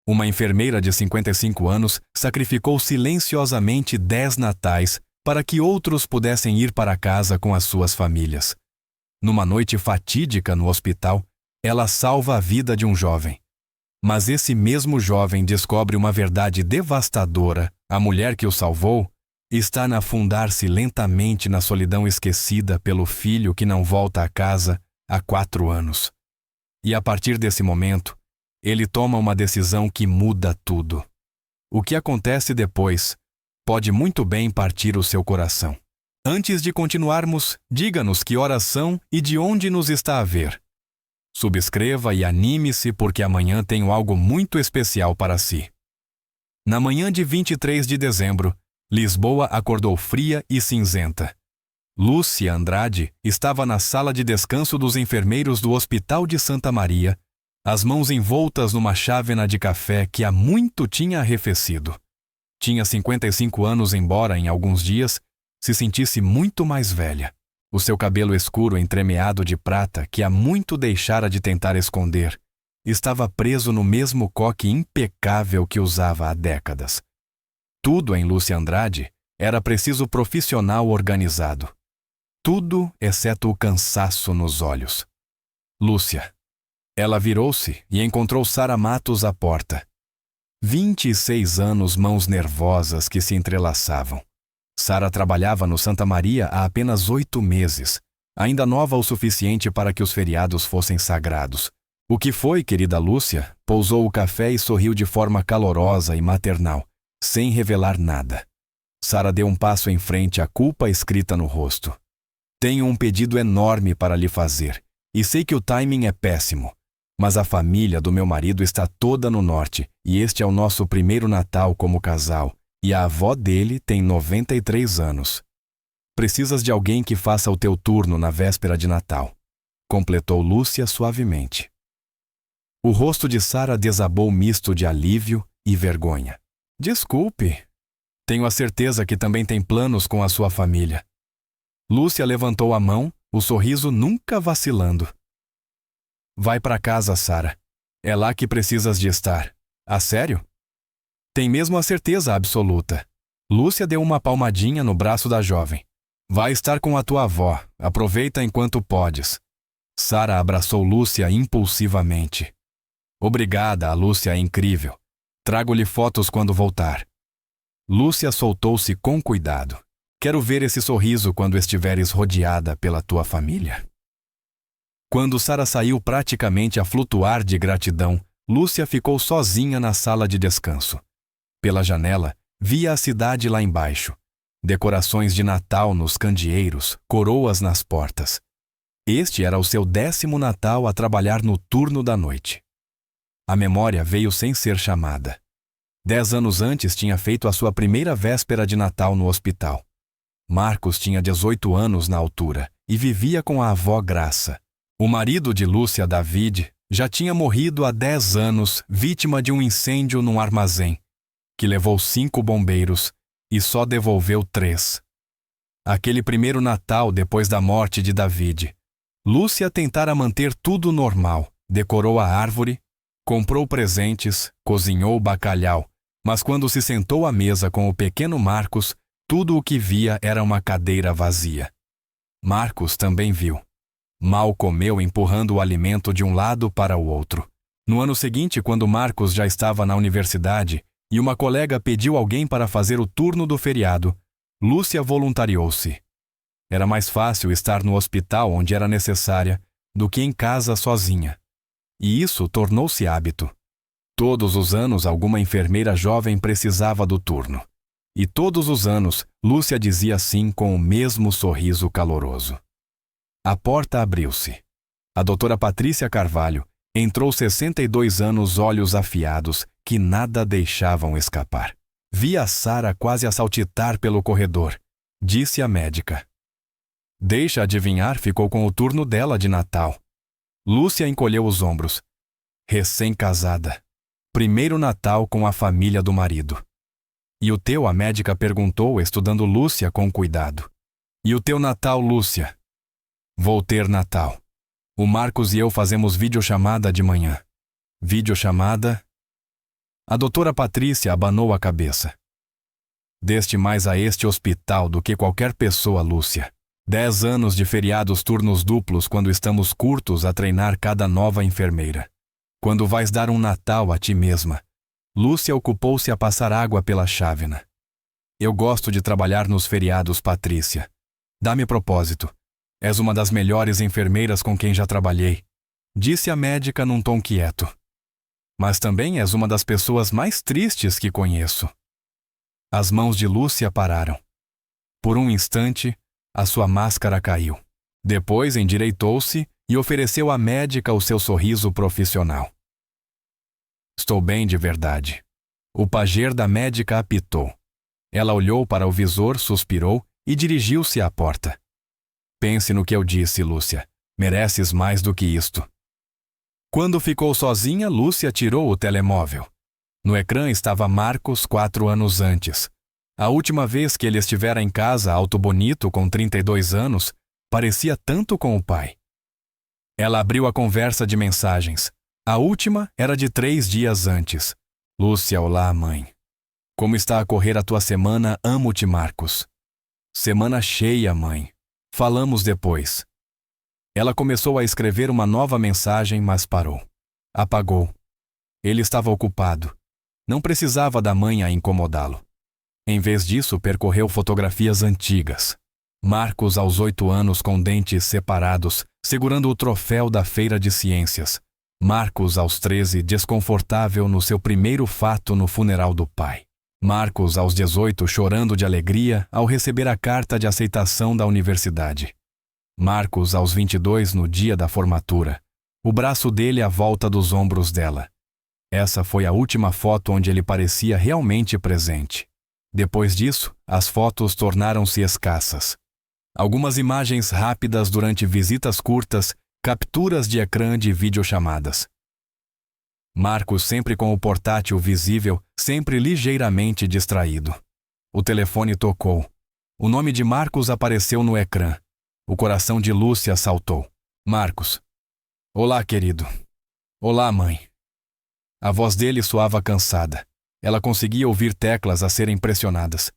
Uma enfermeira de 55 anos sacrificou silenciosamente 10 natais para que outros pudessem ir para casa com as suas famílias. Numa noite fatídica no hospital, ela salva a vida de um jovem. Mas esse mesmo jovem descobre uma verdade devastadora. A mulher que o salvou está a afundar-se lentamente na solidão, esquecida pelo filho que não volta a casa há 4 anos. E a partir desse momento, ele toma uma decisão que muda tudo. O que acontece depois pode muito bem partir o seu coração. Antes de continuarmos, diga-nos que horas são e de onde nos está a ver. Subscreva e anime-se, porque amanhã tenho algo muito especial para si. Na manhã de 23 de dezembro, Lisboa acordou fria e cinzenta. Lúcia Andrade estava na sala de descanso dos enfermeiros do Hospital de Santa Maria, as mãos envoltas numa chávena de café que há muito tinha arrefecido. Tinha 55 anos, embora em alguns dias se sentisse muito mais velha. O seu cabelo escuro entremeado de prata, que há muito deixara de tentar esconder, estava preso no mesmo coque impecável que usava há décadas. Tudo em Lúcia Andrade era preciso profissional organizado. Tudo exceto o cansaço nos olhos. Lúcia. Ela virou-se e encontrou Sara Matos à porta. 26 anos, mãos nervosas que se entrelaçavam. Sara trabalhava no Santa Maria há apenas 8 meses, ainda nova o suficiente para que os feriados fossem sagrados. O que foi, querida Lúcia? Pousou o café e sorriu de forma calorosa e maternal, sem revelar nada. Sara deu um passo em frente, a culpa escrita no rosto. Tenho um pedido enorme para lhe fazer, e sei que o timing é péssimo. Mas a família do meu marido está toda no norte, e este é o nosso primeiro Natal como casal, e a avó dele tem 93 anos. Precisas de alguém que faça o teu turno na véspera de Natal, completou Lúcia suavemente. O rosto de Sara desabou misto de alívio e vergonha. Desculpe. Tenho a certeza que também tem planos com a sua família. Lúcia levantou a mão, o sorriso nunca vacilando. Vai para casa, Sara. É lá que precisas de estar. A sério? Tem mesmo a certeza absoluta. Lúcia deu uma palmadinha no braço da jovem. Vai estar com a tua avó. Aproveita enquanto podes. Sara abraçou Lúcia impulsivamente. Obrigada, a Lúcia é incrível. Trago-lhe fotos quando voltar. Lúcia soltou-se com cuidado. Quero ver esse sorriso quando estiveres rodeada pela tua família. Quando Sara saiu praticamente a flutuar de gratidão, Lúcia ficou sozinha na sala de descanso. Pela janela, via a cidade lá embaixo. Decorações de Natal nos candeeiros, coroas nas portas. Este era o seu 10º Natal a trabalhar no turno da noite. A memória veio sem ser chamada. 10 anos antes tinha feito a sua primeira véspera de Natal no hospital. Marcos tinha 18 anos na altura e vivia com a avó Graça. O marido de Lúcia, David, já tinha morrido há 10 anos, vítima de um incêndio num armazém, que levou 5 bombeiros e só devolveu 3. Aquele primeiro Natal depois da morte de David, Lúcia tentara manter tudo normal, decorou a árvore, comprou presentes, cozinhou bacalhau, mas quando se sentou à mesa com o pequeno Marcos, tudo o que via era uma cadeira vazia. Marcos também viu. Mal comeu empurrando o alimento de um lado para o outro. No ano seguinte, quando Marcos já estava na universidade e uma colega pediu alguém para fazer o turno do feriado, Lúcia voluntariou-se. Era mais fácil estar no hospital onde era necessária do que em casa sozinha. E isso tornou-se hábito. Todos os anos alguma enfermeira jovem precisava do turno. E todos os anos Lúcia dizia sim com o mesmo sorriso caloroso. A porta abriu-se. A doutora Patrícia Carvalho entrou, 62 anos, olhos afiados que nada deixavam escapar. Via a Sara quase a saltitar pelo corredor. Disse a médica. Deixa adivinhar, ficou com o turno dela de Natal. Lúcia encolheu os ombros. Recém-casada. Primeiro Natal com a família do marido. E o teu, a médica perguntou, estudando Lúcia com cuidado. E o teu Natal, Lúcia? Vou ter Natal. O Marcos e eu fazemos videochamada de manhã. Videochamada? A doutora Patrícia abanou a cabeça. Deste mais a este hospital do que qualquer pessoa, Lúcia. 10 anos de feriados turnos duplos quando estamos curtos a treinar cada nova enfermeira. Quando vais dar um Natal a ti mesma. Lúcia ocupou-se a passar água pela chávena. Eu gosto de trabalhar nos feriados, Patrícia. Dá-me propósito. És uma das melhores enfermeiras com quem já trabalhei, disse a médica num tom quieto. Mas também és uma das pessoas mais tristes que conheço. As mãos de Lúcia pararam. Por um instante, a sua máscara caiu. Depois endireitou-se e ofereceu à médica o seu sorriso profissional. Estou bem de verdade. O pager da médica apitou. Ela olhou para o visor, suspirou e dirigiu-se à porta. Pense no que eu disse, Lúcia. Mereces mais do que isto. Quando ficou sozinha, Lúcia tirou o telemóvel. No ecrã estava Marcos 4 anos antes. A última vez que ele estivera em casa, alto bonito, com 32 anos, parecia tanto com o pai. Ela abriu a conversa de mensagens. A última era de 3 dias antes. Lúcia, olá, mãe. Como está a correr a tua semana? Amo-te, Marcos. Semana cheia, mãe. Falamos depois. Ela começou a escrever uma nova mensagem, mas parou. Apagou. Ele estava ocupado. Não precisava da mãe a incomodá-lo. Em vez disso, percorreu fotografias antigas. Marcos aos 8 anos com dentes separados, segurando o troféu da feira de ciências. Marcos aos 13, desconfortável no seu primeiro fato no funeral do pai. Marcos aos 18, chorando de alegria ao receber a carta de aceitação da universidade. Marcos aos 22, no dia da formatura. O braço dele à volta dos ombros dela. Essa foi a última foto onde ele parecia realmente presente. Depois disso, as fotos tornaram-se escassas. Algumas imagens rápidas durante visitas curtas, capturas de ecrã de videochamadas. Marcos sempre com o portátil visível, sempre ligeiramente distraído. O telefone tocou. O nome de Marcos apareceu no ecrã. O coração de Lúcia saltou. Marcos. Olá, querido. Olá, mãe. A voz dele soava cansada. Ela conseguia ouvir teclas a serem pressionadas.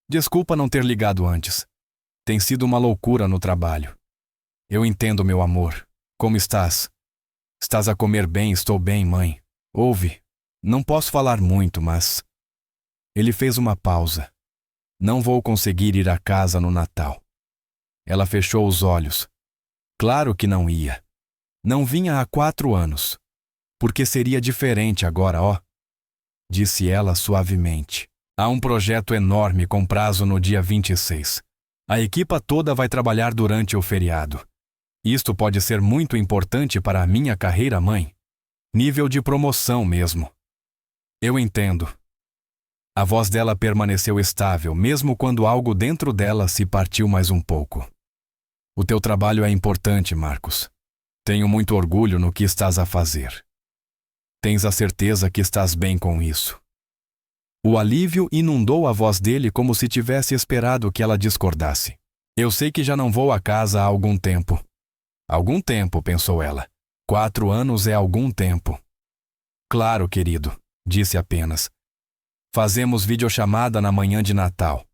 Desculpa não ter ligado antes. Tem sido uma loucura no trabalho. Eu entendo, meu amor. Como estás? Estás a comer bem? Estou bem, mãe. Ouve. Não posso falar muito, mas... Ele fez uma pausa. Não vou conseguir ir à casa no Natal. Ela fechou os olhos. Claro que não ia. Não vinha há 4 anos. Porque seria diferente agora, ó. Disse ela suavemente. Há um projeto enorme com prazo no dia 26. A equipa toda vai trabalhar durante o feriado. Isto pode ser muito importante para a minha carreira, mãe. Nível de promoção mesmo. Eu entendo. A voz dela permaneceu estável, mesmo quando algo dentro dela se partiu mais um pouco. O teu trabalho é importante, Marcos. Tenho muito orgulho no que estás a fazer. Tens a certeza que estás bem com isso. O alívio inundou a voz dele como se tivesse esperado que ela discordasse. Eu sei que já não vou à casa há algum tempo. Algum tempo, pensou ela. 4 anos é algum tempo. Claro, querido, disse apenas. Fazemos videochamada na manhã de Natal.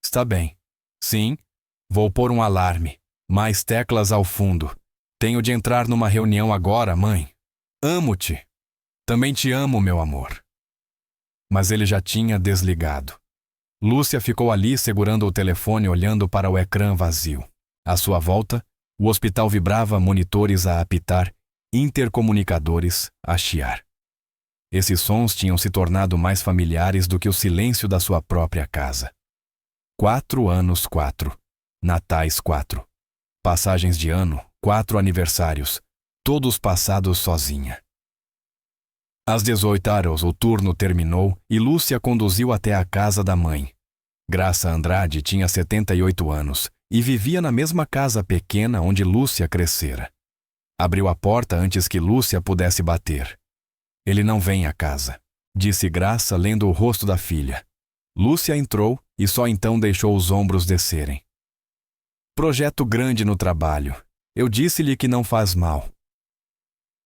Está bem. Sim, vou pôr um alarme. Mais teclas ao fundo. Tenho de entrar numa reunião agora, mãe. Amo-te. Também te amo, meu amor. Mas ele já tinha desligado. Lúcia ficou ali segurando o telefone olhando para o ecrã vazio. À sua volta, o hospital vibrava, monitores a apitar, intercomunicadores a chiar. Esses sons tinham se tornado mais familiares do que o silêncio da sua própria casa. 4 anos, 4. Natais, 4. Passagens de ano, 4 aniversários, todos passados sozinha. Às 18 horas o turno terminou e Lúcia conduziu até a casa da mãe. Graça Andrade tinha 78 anos e vivia na mesma casa pequena onde Lúcia crescera. Abriu a porta antes que Lúcia pudesse bater. Ele não vem à casa, disse Graça lendo o rosto da filha. Lúcia entrou e só então deixou os ombros descerem. Projeto grande no trabalho. Eu disse-lhe que não faz mal.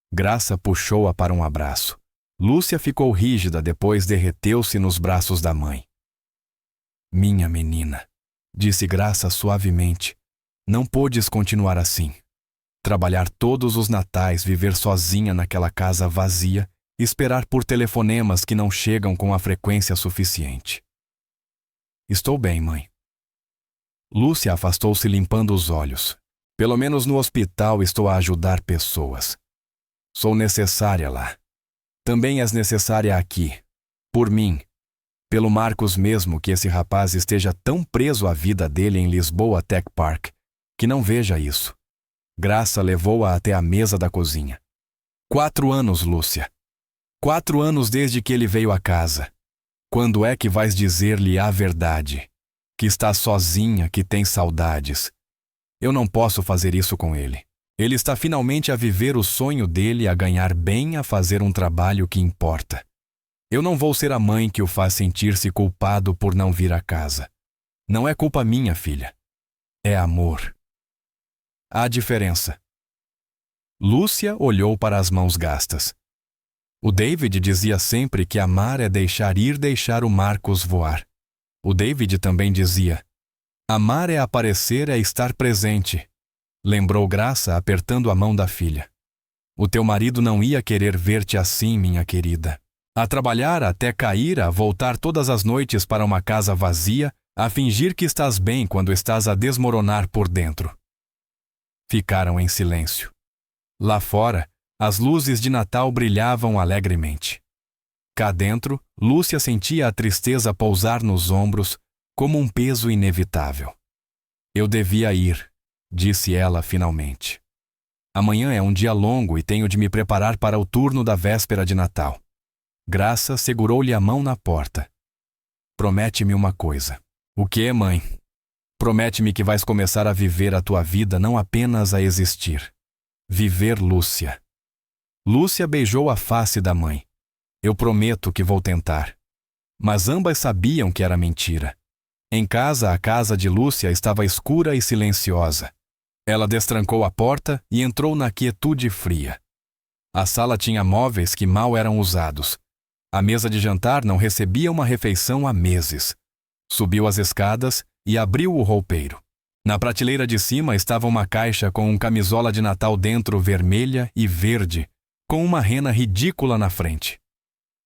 Graça puxou-a para um abraço. Lúcia ficou rígida, depois derreteu-se nos braços da mãe. Minha menina, disse Graça suavemente, não podes continuar assim. Trabalhar todos os natais, viver sozinha naquela casa vazia, esperar por telefonemas que não chegam com a frequência suficiente. Estou bem, mãe. Lúcia afastou-se limpando os olhos. Pelo menos no hospital estou a ajudar pessoas. Sou necessária lá. Também és necessária aqui. Por mim. Pelo Marcos mesmo, que esse rapaz esteja tão preso à vida dele em Lisboa Tech Park, que não veja isso. Graça levou-a até a mesa da cozinha. 4 anos, Lúcia. 4 anos desde que ele veio à casa. Quando é que vais dizer-lhe a verdade? Que está sozinha, que tem saudades. Eu não posso fazer isso com ele. Ele está finalmente a viver o sonho dele, a ganhar bem, a fazer um trabalho que importa. Eu não vou ser a mãe que o faz sentir-se culpado por não vir à casa. Não é culpa minha, filha. É amor. Há diferença. Lúcia olhou para as mãos gastas. O David dizia sempre que amar é deixar ir, deixar o Marcos voar. O David também dizia: amar é aparecer, é estar presente. Lembrou Graça, apertando a mão da filha. O teu marido não ia querer ver-te assim, minha querida. A trabalhar até cair, a voltar todas as noites para uma casa vazia, a fingir que estás bem quando estás a desmoronar por dentro. Ficaram em silêncio. Lá fora, as luzes de Natal brilhavam alegremente. Cá dentro, Lúcia sentia a tristeza pousar nos ombros como um peso inevitável. Eu devia ir, disse ela finalmente. Amanhã é um dia longo e tenho de me preparar para o turno da véspera de Natal. Graça segurou-lhe a mão na porta. Promete-me uma coisa. O quê, mãe? Promete-me que vais começar a viver a tua vida, não apenas a existir. Viver, Lúcia. Lúcia beijou a face da mãe. Eu prometo que vou tentar. Mas ambas sabiam que era mentira. Em casa, a casa de Lúcia estava escura e silenciosa. Ela destrancou a porta e entrou na quietude fria. A sala tinha móveis que mal eram usados. A mesa de jantar não recebia uma refeição há meses. Subiu as escadas e abriu o roupeiro. Na prateleira de cima estava uma caixa com um camisola de Natal dentro, vermelha e verde, com uma rena ridícula na frente.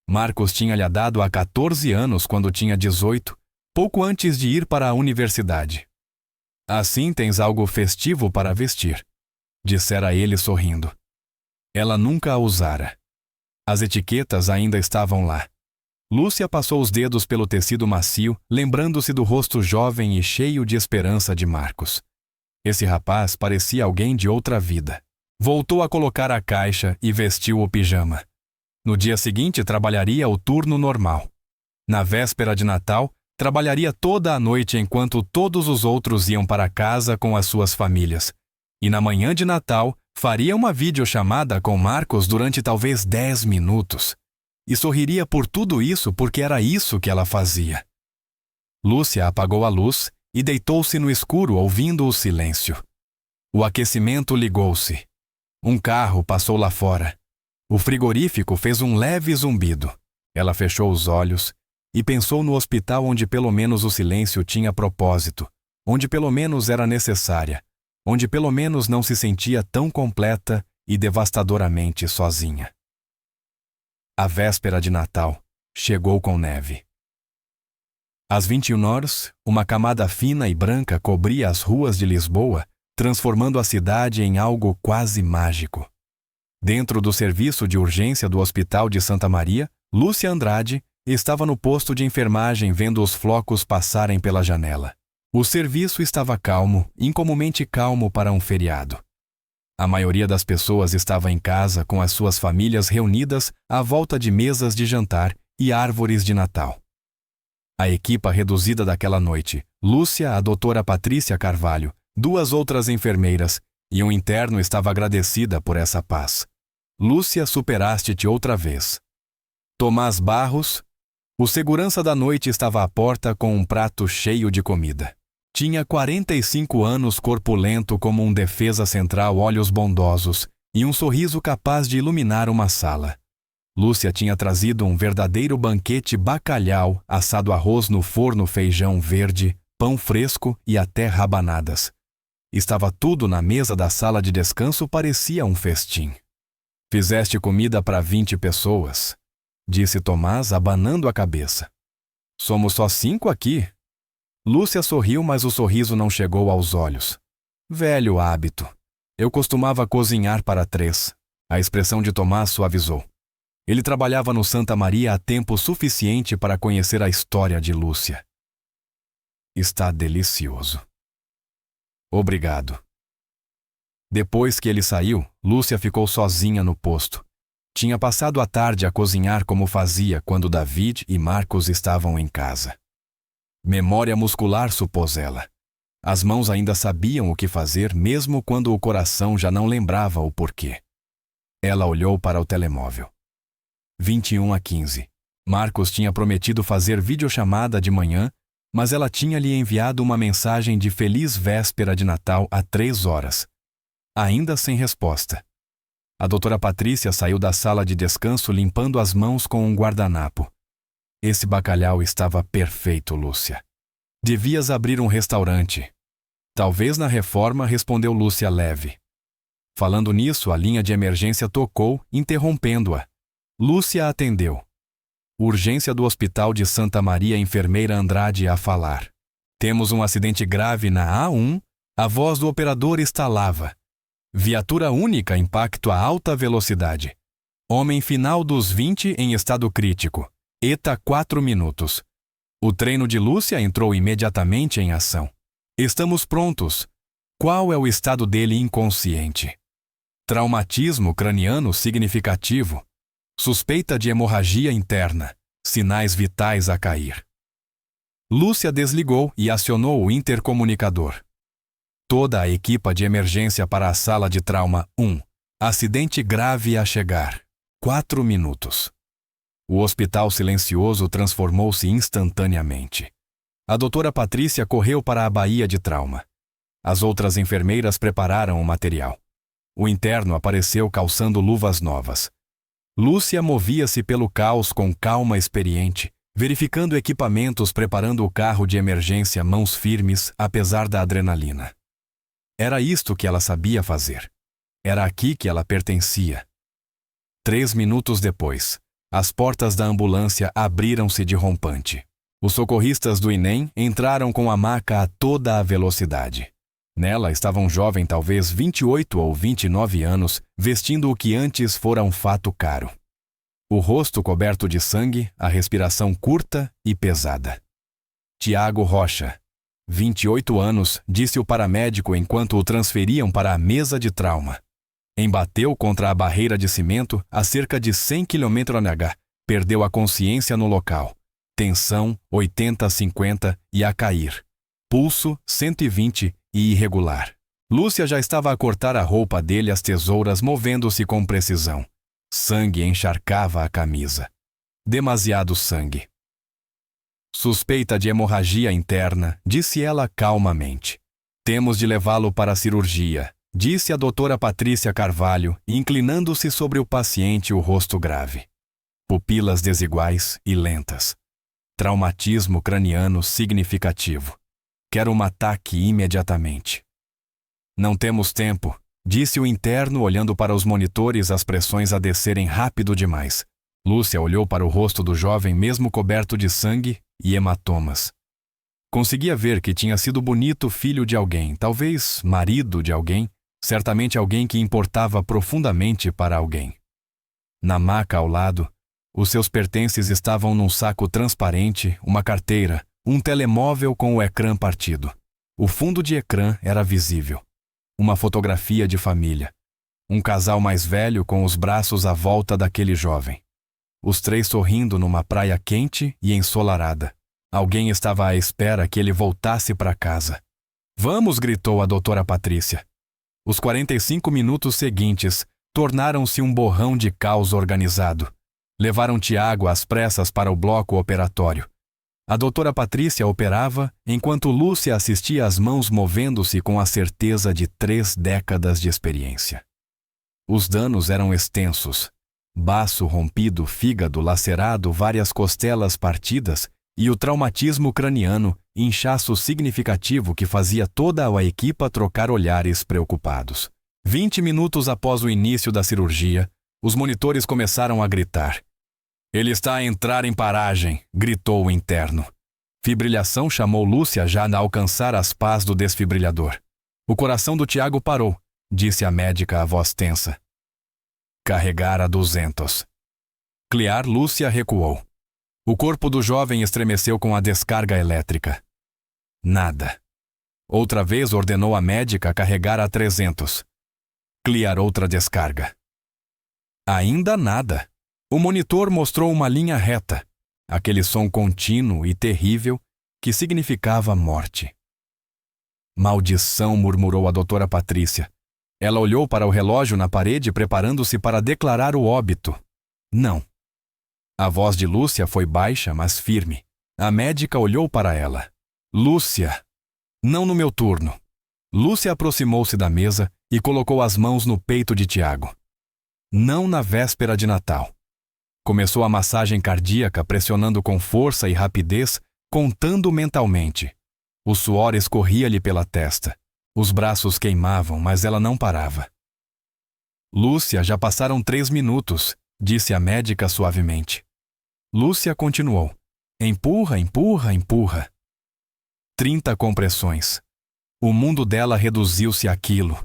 Marcos tinha-lhe dado há 14 anos quando tinha 18, pouco antes de ir para a universidade. Assim tens algo festivo para vestir, dissera ele sorrindo. Ela nunca a usara. As etiquetas ainda estavam lá. Lúcia passou os dedos pelo tecido macio, lembrando-se do rosto jovem e cheio de esperança de Marcos. Esse rapaz parecia alguém de outra vida. Voltou a colocar a caixa e vestiu o pijama. No dia seguinte, trabalharia o turno normal. Na véspera de Natal, trabalharia toda a noite enquanto todos os outros iam para casa com as suas famílias. E na manhã de Natal, faria uma videochamada com Marcos durante talvez 10 minutos. E sorriria por tudo isso porque era isso que ela fazia. Lúcia apagou a luz e deitou-se no escuro ouvindo o silêncio. O aquecimento ligou-se. Um carro passou lá fora. O frigorífico fez um leve zumbido. Ela fechou os olhos e pensou no hospital onde pelo menos o silêncio tinha propósito, onde pelo menos era necessária, onde pelo menos não se sentia tão completa e devastadoramente sozinha. A véspera de Natal chegou com neve. Às 21h, uma camada fina e branca cobria as ruas de Lisboa, transformando a cidade em algo quase mágico. Dentro do serviço de urgência do Hospital de Santa Maria, Lúcia Andrade estava no posto de enfermagem vendo os flocos passarem pela janela. O serviço estava calmo, incomumente calmo para um feriado. A maioria das pessoas estava em casa com as suas famílias reunidas à volta de mesas de jantar e árvores de Natal. A equipa reduzida daquela noite, Lúcia, a doutora Patrícia Carvalho, 2 outras enfermeiras e um interno estava agradecida por essa paz. Lúcia, superaste-te outra vez. Tomás Barros, o segurança da noite, estava à porta com um prato cheio de comida. Tinha 45 anos, corpulento como um defesa central, olhos bondosos e um sorriso capaz de iluminar uma sala. Lúcia tinha trazido um verdadeiro banquete bacalhau, assado arroz no forno, feijão verde, pão fresco e até rabanadas. Estava tudo na mesa da sala de descanso, parecia um festim. Fizeste comida para 20 pessoas, disse Tomás, abanando a cabeça. Somos só 5 aqui. Lúcia sorriu, mas o sorriso não chegou aos olhos. Velho hábito. Eu costumava cozinhar para 3. A expressão de Tomás suavizou. Ele trabalhava no Santa Maria há tempo suficiente para conhecer a história de Lúcia. Está delicioso. Obrigado. Depois que ele saiu, Lúcia ficou sozinha no posto. Tinha passado a tarde a cozinhar como fazia quando David e Marcos estavam em casa. Memória muscular, supôs ela. As mãos ainda sabiam o que fazer, mesmo quando o coração já não lembrava o porquê. Ela olhou para o telemóvel. 21h15. Marcos tinha prometido fazer videochamada de manhã, mas ela tinha lhe enviado uma mensagem de feliz véspera de Natal há 3 horas. Ainda sem resposta. A doutora Patrícia saiu da sala de descanso limpando as mãos com um guardanapo. Esse bacalhau estava perfeito, Lúcia. Devias abrir um restaurante. Talvez na reforma, respondeu Lúcia leve. Falando nisso, a linha de emergência tocou, interrompendo-a. Lúcia atendeu. Urgência do Hospital de Santa Maria, enfermeira Andrade a falar. Temos um acidente grave na A1, a voz do operador estalava. Viatura única, impacto a alta velocidade. Homem final dos 20 em estado crítico. ETA 4 minutos. O treino de Lúcia entrou imediatamente em ação. Estamos prontos. Qual é o estado dele inconsciente? Traumatismo craniano significativo. Suspeita de hemorragia interna. Sinais vitais a cair. Lúcia desligou e acionou o intercomunicador. Toda a equipa de emergência para a sala de trauma 1. Acidente grave a chegar. 4 minutos. O hospital silencioso transformou-se instantaneamente. A doutora Patrícia correu para a baía de trauma. As outras enfermeiras prepararam o material. O interno apareceu calçando luvas novas. Lúcia movia-se pelo caos com calma experiente, verificando equipamentos, preparando o carro de emergência, mãos firmes, apesar da adrenalina. Era isto que ela sabia fazer. Era aqui que ela pertencia. 3 minutos depois, as portas da ambulância abriram-se de rompante. Os socorristas do INEM entraram com a maca a toda a velocidade. Nela estava um jovem, talvez 28 ou 29 anos, vestindo o que antes fora um fato caro. O rosto coberto de sangue, a respiração curta e pesada. Tiago Rocha, 28 anos, disse o paramédico enquanto o transferiam para a mesa de trauma. Embateu contra a barreira de cimento a cerca de 100 km/h, perdeu a consciência no local. Tensão 80-50 e a cair. Pulso 120 e irregular. Lúcia já estava a cortar a roupa dele, as tesouras movendo-se com precisão. Sangue encharcava a camisa. Demasiado sangue. Suspeita de hemorragia interna, disse ela calmamente. Temos de levá-lo para a cirurgia, disse a doutora Patrícia Carvalho, inclinando-se sobre o paciente, o rosto grave. Pupilas desiguais e lentas. Traumatismo craniano significativo. Quero um ataque imediatamente. Não temos tempo, disse o interno olhando para os monitores, as pressões a descerem rápido demais. Lúcia olhou para o rosto do jovem, mesmo coberto de sangue e hematomas. Conseguia ver que tinha sido bonito, filho de alguém, talvez marido de alguém, certamente alguém que importava profundamente para alguém. Na maca ao lado, os seus pertences estavam num saco transparente, uma carteira, um telemóvel com o ecrã partido. O fundo de ecrã era visível. Uma fotografia de família. Um casal mais velho com os braços à volta daquele jovem. Os 3 sorrindo numa praia quente e ensolarada. Alguém estava à espera que ele voltasse para casa. Vamos, gritou a doutora Patrícia. Os 45 minutos seguintes tornaram-se um borrão de caos organizado. Levaram Tiago às pressas para o bloco operatório. A doutora Patrícia operava, enquanto Lúcia assistia as mãos movendo-se com a certeza de 3 décadas de experiência. Os danos eram extensos. Baço rompido, fígado lacerado, várias costelas partidas e o traumatismo craniano, inchaço significativo que fazia toda a equipa trocar olhares preocupados. 20 minutos após o início da cirurgia, os monitores começaram a gritar. Ele está a entrar em paragem, gritou o interno. Fibrilhação, chamou Lúcia já a alcançar as pás do desfibrilhador. O coração do Tiago parou, disse a médica a voz tensa. Carregar a 200. Clear, Lúcia recuou. O corpo do jovem estremeceu com a descarga elétrica. Nada. Outra vez ordenou a médica carregar a 300. Clear, outra descarga. Ainda nada. O monitor mostrou uma linha reta, aquele som contínuo e terrível que significava morte. Maldição, murmurou a doutora Patrícia. Ela olhou para o relógio na parede preparando-se para declarar o óbito. Não. A voz de Lúcia foi baixa, mas firme. A médica olhou para ela. Lúcia! Não no meu turno. Lúcia aproximou-se da mesa e colocou as mãos no peito de Tiago. Não na véspera de Natal. Começou a massagem cardíaca, pressionando com força e rapidez, contando mentalmente. O suor escorria-lhe pela testa. Os braços queimavam, mas ela não parava. Lúcia, já passaram 3 minutos, disse a médica suavemente. Lúcia continuou. Empurra, empurra, empurra. 30 compressões. O mundo dela reduziu-se àquilo.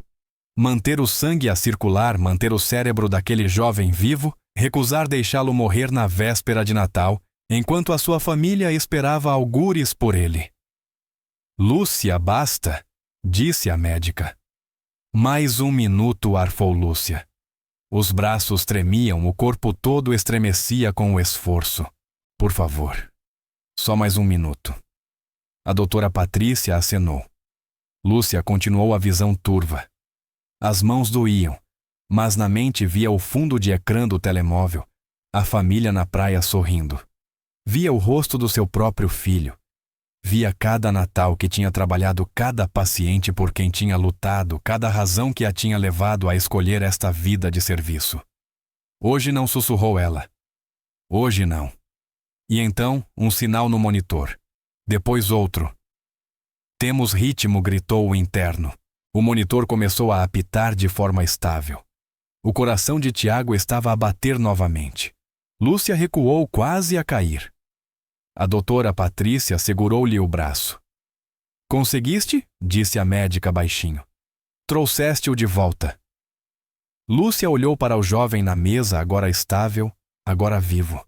Manter o sangue a circular, manter o cérebro daquele jovem vivo, recusar deixá-lo morrer na véspera de Natal, enquanto a sua família esperava augures por ele. Lúcia, basta, disse a médica. Mais 1 minuto, arfou Lúcia. Os braços tremiam, o corpo todo estremecia com o esforço. Por favor. Só mais 1 minuto. A doutora Patrícia acenou. Lúcia continuou a visão turva. As mãos doíam, mas na mente via o fundo de ecrã do telemóvel, a família na praia sorrindo. Via o rosto do seu próprio filho. Via cada Natal que tinha trabalhado, cada paciente por quem tinha lutado, cada razão que a tinha levado a escolher esta vida de serviço. Hoje não, sussurrou ela. Hoje não. E então, um sinal no monitor. Depois outro. Temos ritmo, gritou o interno. O monitor começou a apitar de forma estável. O coração de Tiago estava a bater novamente. Lúcia recuou, quase a cair. A doutora Patrícia segurou-lhe o braço. Conseguiste? Disse a médica baixinho. Trouxeste-o de volta. Lúcia olhou para o jovem na mesa, agora estável, agora vivo.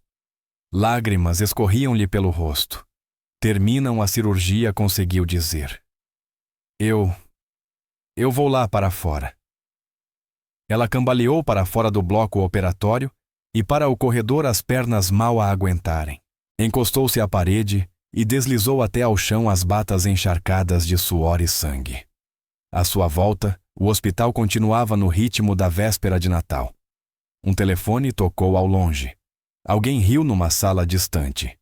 Lágrimas escorriam-lhe pelo rosto. Terminam a cirurgia, conseguiu dizer. Eu vou lá para fora. Ela cambaleou para fora do bloco operatório e para o corredor, as pernas mal a aguentarem. Encostou-se à parede e deslizou até ao chão, as batas encharcadas de suor e sangue. À sua volta, o hospital continuava no ritmo da véspera de Natal. Um telefone tocou ao longe. Alguém riu numa sala distante.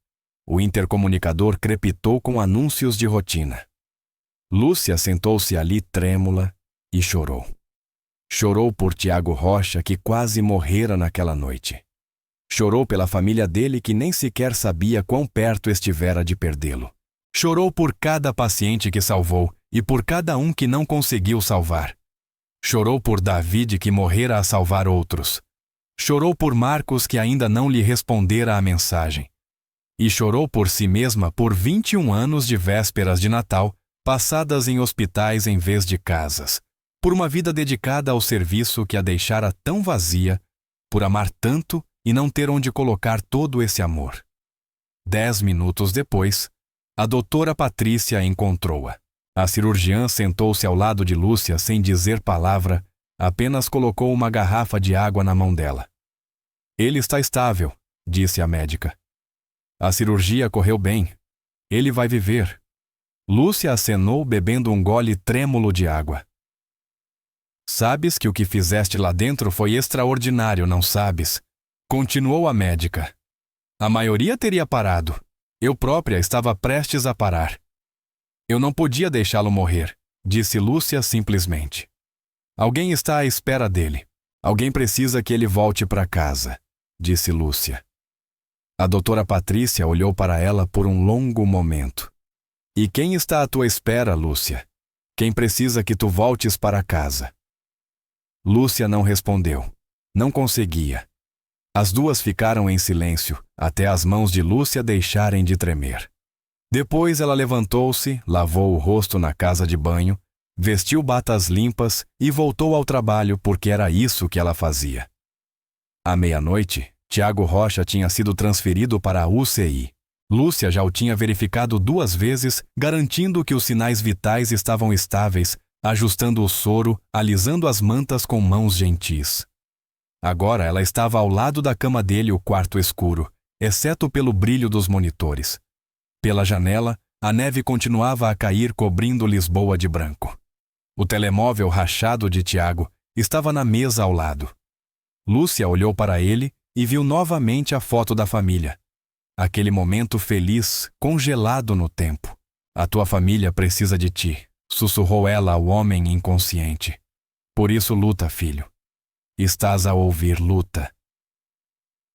O intercomunicador crepitou com anúncios de rotina. Lúcia sentou-se ali trêmula e chorou. Chorou por Tiago Rocha, que quase morrera naquela noite. Chorou pela família dele, que nem sequer sabia quão perto estivera de perdê-lo. Chorou por cada paciente que salvou e por cada um que não conseguiu salvar. Chorou por David, que morrera a salvar outros. Chorou por Marcos, que ainda não lhe respondera a mensagem. E chorou por si mesma por 21 anos de vésperas de Natal, passadas em hospitais em vez de casas, por uma vida dedicada ao serviço que a deixara tão vazia, por amar tanto e não ter onde colocar todo esse amor. 10 minutos depois, a doutora Patrícia encontrou-a. A cirurgiã sentou-se ao lado de Lúcia sem dizer palavra, apenas colocou uma garrafa de água na mão dela. Ele está estável, disse a médica. A cirurgia correu bem. Ele vai viver. Lúcia acenou, bebendo um gole trêmulo de água. Sabes que o que fizeste lá dentro foi extraordinário, não sabes? Continuou a médica. A maioria teria parado. Eu própria estava prestes a parar. Eu não podia deixá-lo morrer, disse Lúcia simplesmente. Alguém está à espera dele. Alguém precisa que ele volte para casa. disse Lúcia. A doutora Patrícia olhou para ela por um longo momento. E quem está à tua espera, Lúcia? Quem precisa que tu voltes para casa? Lúcia não respondeu. Não conseguia. As duas ficaram em silêncio, até as mãos de Lúcia deixarem de tremer. Depois ela levantou-se, lavou o rosto na casa de banho, vestiu batas limpas e voltou ao trabalho porque era isso que ela fazia. À meia-noite, Tiago Rocha tinha sido transferido para a UCI. Lúcia já o tinha verificado 2 vezes, garantindo que os sinais vitais estavam estáveis, ajustando o soro, alisando as mantas com mãos gentis. Agora ela estava ao lado da cama dele, o quarto escuro, exceto pelo brilho dos monitores. Pela janela, a neve continuava a cair, cobrindo Lisboa de branco. O telemóvel rachado de Tiago estava na mesa ao lado. Lúcia olhou para ele e viu novamente a foto da família. Aquele momento feliz, congelado no tempo. A tua família precisa de ti, sussurrou ela ao homem inconsciente. Por isso luta, filho. Estás a ouvir, luta.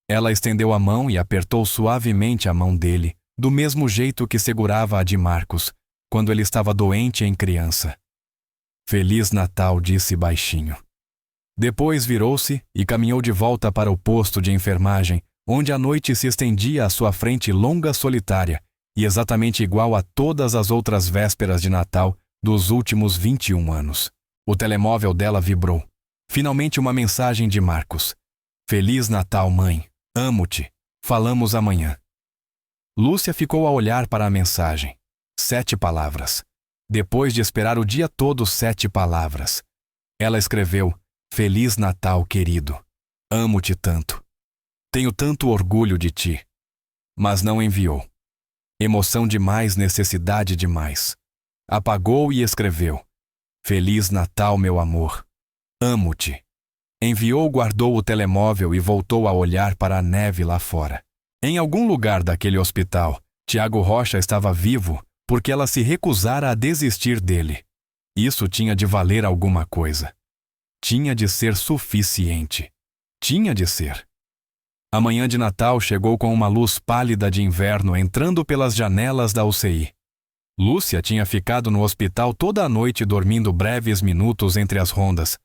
Ela estendeu a mão e apertou suavemente a mão dele, do mesmo jeito que segurava a de Marcos, quando ele estava doente em criança. Feliz Natal, disse baixinho. Depois virou-se e caminhou de volta para o posto de enfermagem, onde a noite se estendia à sua frente longa, solitária, e exatamente igual a todas as outras vésperas de Natal dos últimos 21 anos. O telemóvel dela vibrou. Finalmente uma mensagem de Marcos. Feliz Natal, mãe. Amo-te. Falamos amanhã. Lúcia ficou a olhar para a mensagem. 7 palavras. Depois de esperar o dia todo 7 palavras. Ela escreveu: Feliz Natal, querido. Amo-te tanto. Tenho tanto orgulho de ti. Mas não enviou. Emoção demais, necessidade demais. Apagou e escreveu: Feliz Natal, meu amor. Amo-te. Enviou, guardou o telemóvel e voltou a olhar para a neve lá fora. Em algum lugar daquele hospital, Tiago Rocha estava vivo porque ela se recusara a desistir dele. Isso tinha de valer alguma coisa. Tinha de ser suficiente. Tinha de ser. A manhã de Natal chegou com uma luz pálida de inverno entrando pelas janelas da UCI. Lúcia tinha ficado no hospital toda a noite dormindo breves minutos entre as rondas.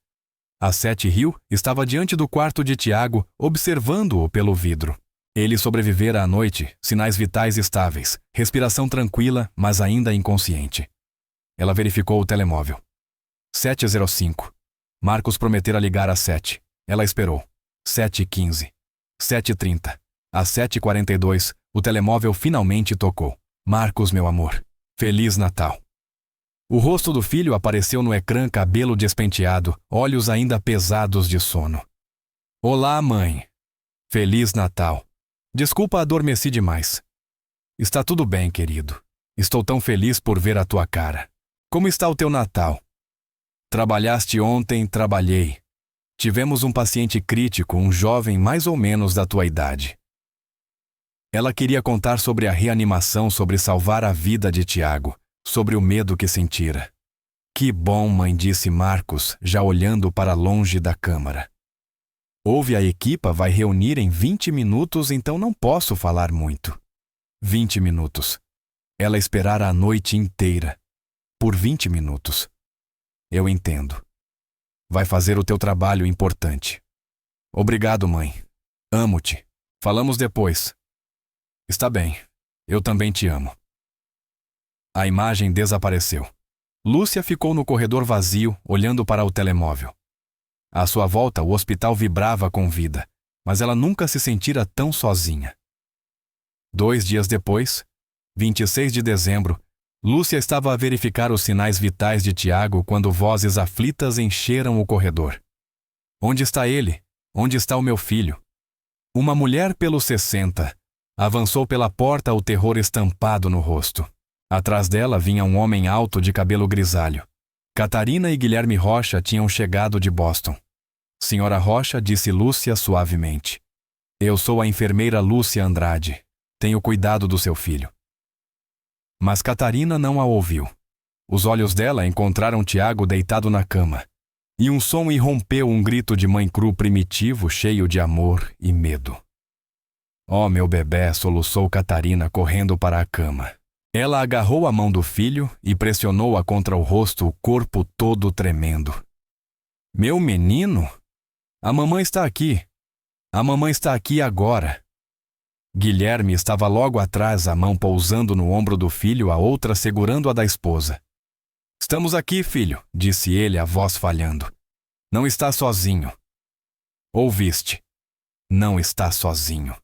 A 7 riu, estava diante do quarto de Tiago, observando-o pelo vidro. Ele sobrevivera à noite, sinais vitais estáveis, respiração tranquila, mas ainda inconsciente. Ela verificou o telemóvel. 7h05. Marcos prometera ligar às 7. Ela esperou. 7h15. 7h30. Às 7h42, o telemóvel finalmente tocou. Marcos, meu amor. Feliz Natal. O rosto do filho apareceu no ecrã, cabelo despenteado, olhos ainda pesados de sono. Olá, mãe. Feliz Natal. Desculpa, adormeci demais. Está tudo bem, querido. Estou tão feliz por ver a tua cara. Como está o teu Natal? Trabalhaste ontem, trabalhei. Tivemos um paciente crítico, um jovem mais ou menos da tua idade. Ela queria contar sobre a reanimação, sobre salvar a vida de Tiago, sobre o medo que sentira. Que bom, mãe, disse Marcos, já olhando para longe da câmara. Ouve, a equipa vai reunir em 20 minutos, então não posso falar muito. 20 minutos. Ela esperara a noite inteira. Por 20 minutos. Eu entendo. Vai fazer o teu trabalho importante. Obrigado, mãe. Amo-te. Falamos depois. Está bem. Eu também te amo. A imagem desapareceu. Lúcia ficou no corredor vazio, olhando para o telemóvel. À sua volta, o hospital vibrava com vida, mas ela nunca se sentira tão sozinha. 2 dias depois, 26 de dezembro, Lúcia estava a verificar os sinais vitais de Tiago quando vozes aflitas encheram o corredor. Onde está ele? Onde está o meu filho? Uma mulher pelos 60 avançou pela porta, o terror estampado no rosto. Atrás dela vinha um homem alto de cabelo grisalho. Catarina e Guilherme Rocha tinham chegado de Boston. Senhora Rocha, disse Lúcia suavemente. Eu sou a enfermeira Lúcia Andrade. Tenho cuidado do seu filho. Mas Catarina não a ouviu. Os olhos dela encontraram Tiago deitado na cama. E um som irrompeu, um grito de mãe cru primitivo, cheio de amor e medo. Oh, meu bebê, soluçou Catarina correndo para a cama. Ela agarrou a mão do filho e pressionou-a contra o rosto, o corpo todo tremendo. Meu menino? A mamãe está aqui. A mamãe está aqui agora. Guilherme estava logo atrás, a mão pousando no ombro do filho, a outra segurando a da esposa. Estamos aqui, filho, disse ele, a voz falhando. Não está sozinho. Ouviste? Não está sozinho.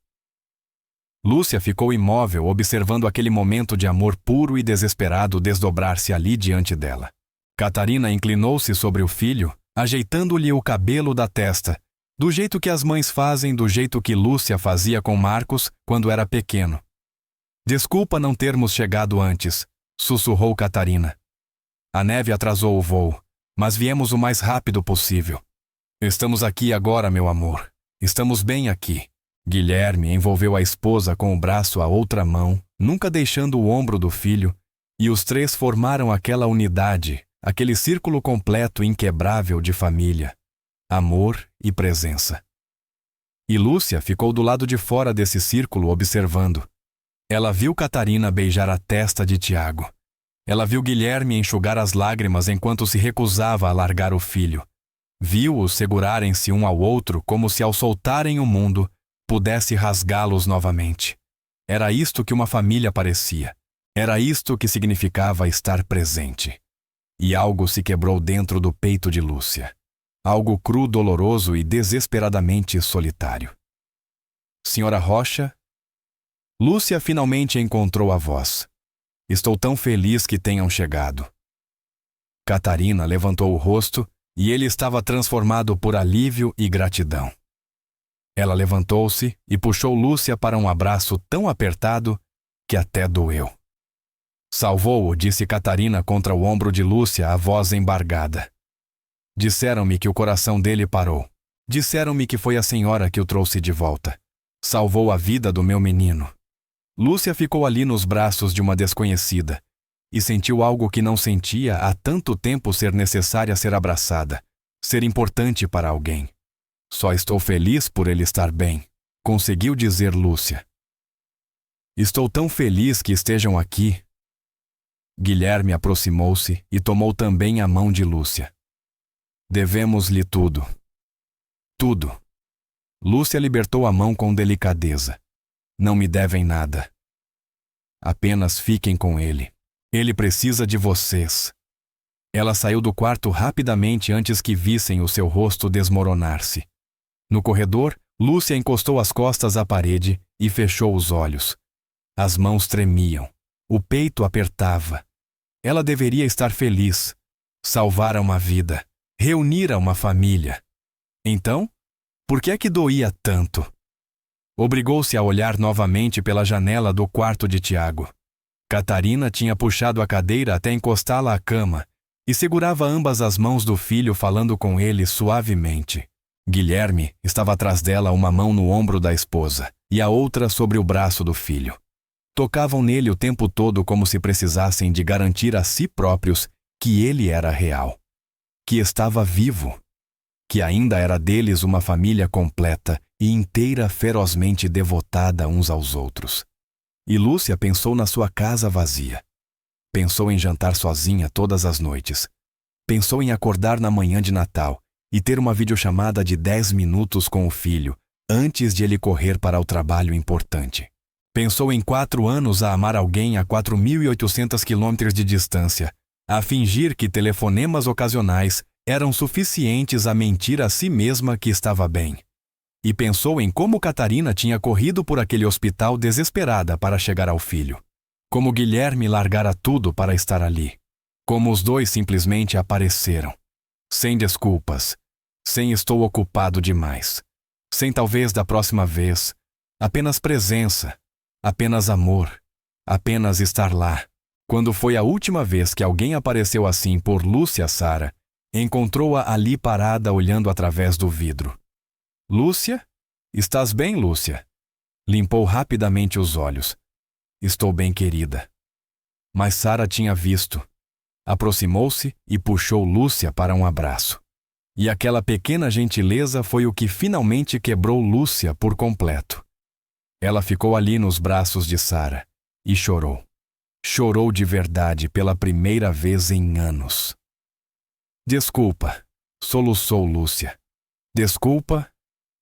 Lúcia ficou imóvel, observando aquele momento de amor puro e desesperado desdobrar-se ali diante dela. Catarina inclinou-se sobre o filho, ajeitando-lhe o cabelo da testa, do jeito que as mães fazem, do jeito que Lúcia fazia com Marcos quando era pequeno. Desculpa não termos chegado antes, sussurrou Catarina. A neve atrasou o voo, mas viemos o mais rápido possível. Estamos aqui agora, meu amor. Estamos bem aqui. Guilherme envolveu a esposa com o braço à outra mão, nunca deixando o ombro do filho, e os três formaram aquela unidade, aquele círculo completo e inquebrável de família, amor e presença. E Lúcia ficou do lado de fora desse círculo observando. Ela viu Catarina beijar a testa de Tiago. Ela viu Guilherme enxugar as lágrimas enquanto se recusava a largar o filho. Viu-os segurarem-se um ao outro como se, ao soltarem o mundo, pudesse rasgá-los novamente. Era isto que uma família parecia. Era isto que significava estar presente. E algo se quebrou dentro do peito de Lúcia. Algo cru, doloroso e desesperadamente solitário. Senhora Rocha? Lúcia finalmente encontrou a voz. Estou tão feliz que tenham chegado. Catarina levantou o rosto e ele estava transformado por alívio e gratidão. Ela levantou-se e puxou Lúcia para um abraço tão apertado que até doeu. Salvou-o, disse Catarina contra o ombro de Lúcia, a voz embargada. Disseram-me que o coração dele parou. Disseram-me que foi a senhora que o trouxe de volta. Salvou a vida do meu menino. Lúcia ficou ali nos braços de uma desconhecida e sentiu algo que não sentia há tanto tempo, ser necessária ser abraçada, ser importante para alguém. Só estou feliz por ele estar bem, conseguiu dizer Lúcia. Estou tão feliz que estejam aqui. Guilherme aproximou-se e tomou também a mão de Lúcia. Devemos-lhe tudo. Tudo. Lúcia libertou a mão com delicadeza. Não me devem nada. Apenas fiquem com ele. Ele precisa de vocês. Ela saiu do quarto rapidamente antes que vissem o seu rosto desmoronar-se. No corredor, Lúcia encostou as costas à parede e fechou os olhos. As mãos tremiam. O peito apertava. Ela deveria estar feliz. Salvara uma vida. Reunira uma família. Então, por que é que doía tanto? Obrigou-se a olhar novamente pela janela do quarto de Tiago. Catarina tinha puxado a cadeira até encostá-la à cama e segurava ambas as mãos do filho, falando com ele suavemente. Guilherme estava atrás dela, uma mão no ombro da esposa e a outra sobre o braço do filho. Tocavam nele o tempo todo como se precisassem de garantir a si próprios que ele era real, que estava vivo, que ainda era deles uma família completa e inteira, ferozmente devotada uns aos outros. E Lúcia pensou na sua casa vazia. Pensou em jantar sozinha todas as noites. Pensou em acordar na manhã de Natal e ter uma videochamada de 10 minutos com o filho, antes de ele correr para o trabalho importante. Pensou em 4 anos a amar alguém a 4.800 quilômetros de distância, a fingir que telefonemas ocasionais eram suficientes a mentir a si mesma que estava bem. E pensou em como Catarina tinha corrido por aquele hospital desesperada para chegar ao filho. Como Guilherme largara tudo para estar ali. Como os dois simplesmente apareceram. Sem desculpas. Sem estou ocupado demais. Sem talvez da próxima vez. Apenas presença. Apenas amor. Apenas estar lá. Quando foi a última vez que alguém apareceu assim por Lúcia Sara, encontrou-a ali parada olhando através do vidro. Lúcia? Estás bem, Lúcia? Limpou rapidamente os olhos. Estou bem, querida. Mas Sara tinha visto. Aproximou-se e puxou Lúcia para um abraço. E aquela pequena gentileza foi o que finalmente quebrou Lúcia por completo. Ela ficou ali nos braços de Sara e chorou. Chorou de verdade pela primeira vez em anos. Desculpa, soluçou Lúcia. Desculpa?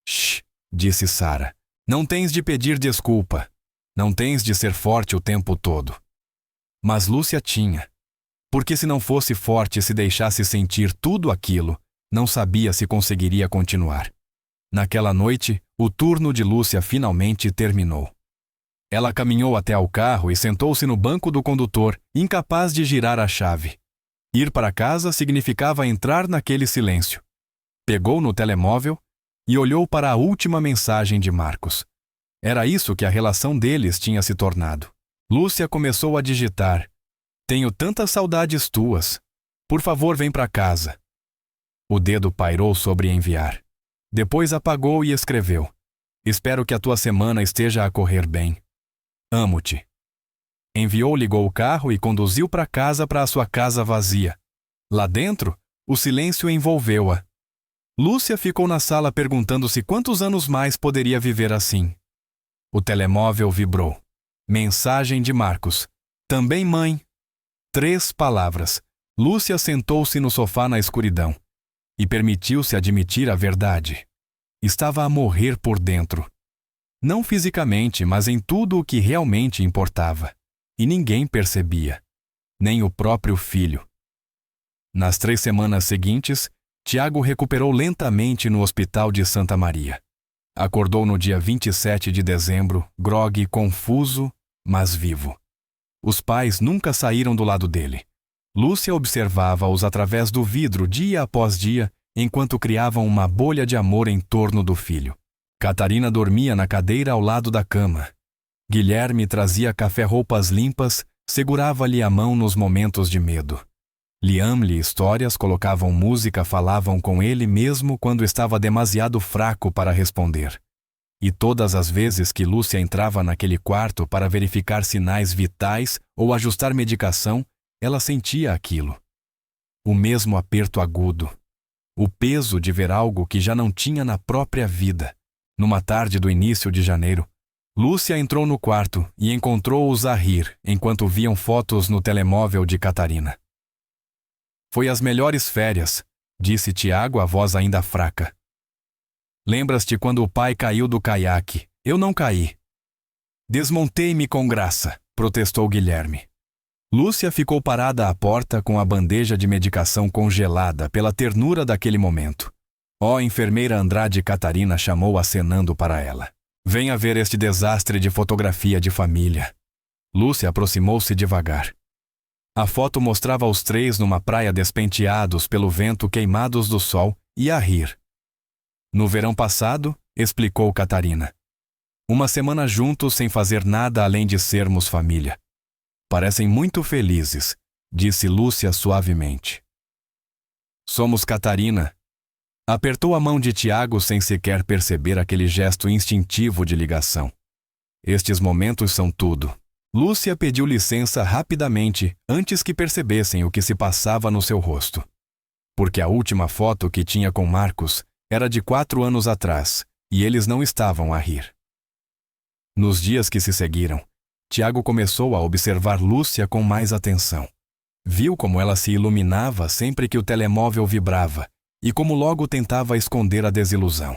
Shh, disse Sara. Não tens de pedir desculpa. Não tens de ser forte o tempo todo. Mas Lúcia tinha. Porque se não fosse forte e se deixasse sentir tudo aquilo, não sabia se conseguiria continuar. Naquela noite, o turno de Lúcia finalmente terminou. Ela caminhou até ao carro e sentou-se no banco do condutor, incapaz de girar a chave. Ir para casa significava entrar naquele silêncio. Pegou no telemóvel e olhou para a última mensagem de Marcos. Era isso que a relação deles tinha se tornado. Lúcia começou a digitar. Tenho tantas saudades tuas. Por favor, vem para casa. O dedo pairou sobre enviar. Depois apagou e escreveu. Espero que a tua semana esteja a correr bem. Amo-te. Enviou, ligou o carro e conduziu para casa para a sua casa vazia. Lá dentro, o silêncio envolveu-a. Lúcia ficou na sala perguntando-se quantos anos mais poderia viver assim. O telemóvel vibrou. Mensagem de Marcos. Também mãe. 3 palavras. Lúcia sentou-se no sofá na escuridão e permitiu-se admitir a verdade. Estava a morrer por dentro. Não fisicamente, mas em tudo o que realmente importava. E ninguém percebia. Nem o próprio filho. Nas 3 semanas seguintes, Tiago recuperou lentamente no hospital de Santa Maria. Acordou no dia 27 de dezembro, grogue, confuso, mas vivo. Os pais nunca saíram do lado dele. Lúcia observava-os através do vidro dia após dia, enquanto criavam uma bolha de amor em torno do filho. Catarina dormia na cadeira ao lado da cama. Guilherme trazia café-roupas limpas, segurava-lhe a mão nos momentos de medo. Liam-lhe histórias, colocavam música, falavam com ele mesmo quando estava demasiado fraco para responder. E todas as vezes que Lúcia entrava naquele quarto para verificar sinais vitais ou ajustar medicação, ela sentia aquilo. O mesmo aperto agudo. O peso de ver algo que já não tinha na própria vida. Numa tarde do início de janeiro, Lúcia entrou no quarto e encontrou-os a rir enquanto viam fotos no telemóvel de Catarina. Foi as melhores férias, disse Tiago, a voz ainda fraca. Lembras-te quando o pai caiu do caiaque? Eu não caí. Desmontei-me com graça, protestou Guilherme. Lúcia ficou parada à porta com a bandeja de medicação congelada pela ternura daquele momento. Enfermeira Andrade, Catarina chamou acenando para ela. Venha ver este desastre de fotografia de família. Lúcia aproximou-se devagar. A foto mostrava os 3 numa praia despenteados pelo vento, queimados do sol, e a rir. No verão passado, explicou Catarina. Uma semana juntos sem fazer nada além de sermos família. Parecem muito felizes, disse Lúcia suavemente. Somos Catarina. Apertou a mão de Tiago sem sequer perceber aquele gesto instintivo de ligação. Estes momentos são tudo. Lúcia pediu licença rapidamente antes que percebessem o que se passava no seu rosto. Porque a última foto que tinha com Marcos era de 4 anos atrás, e eles não estavam a rir. Nos dias que se seguiram, Tiago começou a observar Lúcia com mais atenção. Viu como ela se iluminava sempre que o telemóvel vibrava, e como logo tentava esconder a desilusão.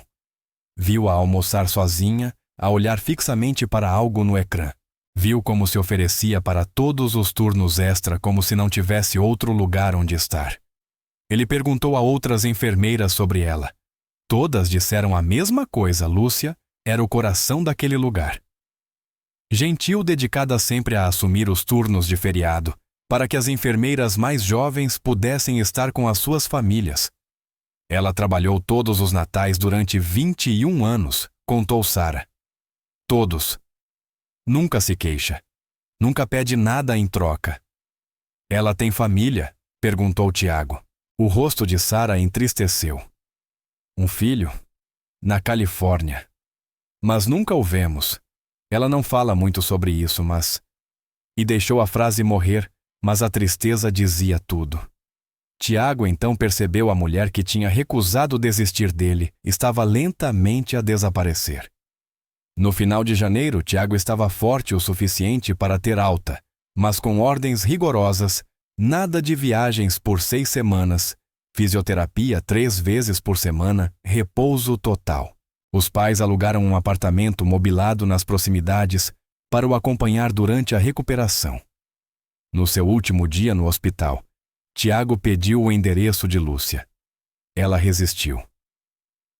Viu-a almoçar sozinha, a olhar fixamente para algo no ecrã. Viu como se oferecia para todos os turnos extra como se não tivesse outro lugar onde estar. Ele perguntou a outras enfermeiras sobre ela. Todas disseram a mesma coisa: Lúcia era o coração daquele lugar. Gentil, dedicada sempre a assumir os turnos de feriado, para que as enfermeiras mais jovens pudessem estar com as suas famílias. Ela trabalhou todos os natais durante 21 anos, contou Sara. Todos. Nunca se queixa. Nunca pede nada em troca. Ela tem família? Perguntou Tiago. O rosto de Sara entristeceu. Um filho? Na Califórnia. Mas nunca o vemos. Ela não fala muito sobre isso, mas... E deixou a frase morrer, mas a tristeza dizia tudo. Tiago então percebeu a mulher que tinha recusado desistir dele estava lentamente a desaparecer. No final de janeiro, Tiago estava forte o suficiente para ter alta, mas com ordens rigorosas, nada de viagens por 6 semanas, fisioterapia 3 vezes por semana, repouso total. Os pais alugaram um apartamento mobilado nas proximidades para o acompanhar durante a recuperação. No seu último dia no hospital, Tiago pediu o endereço de Lúcia. Ela resistiu.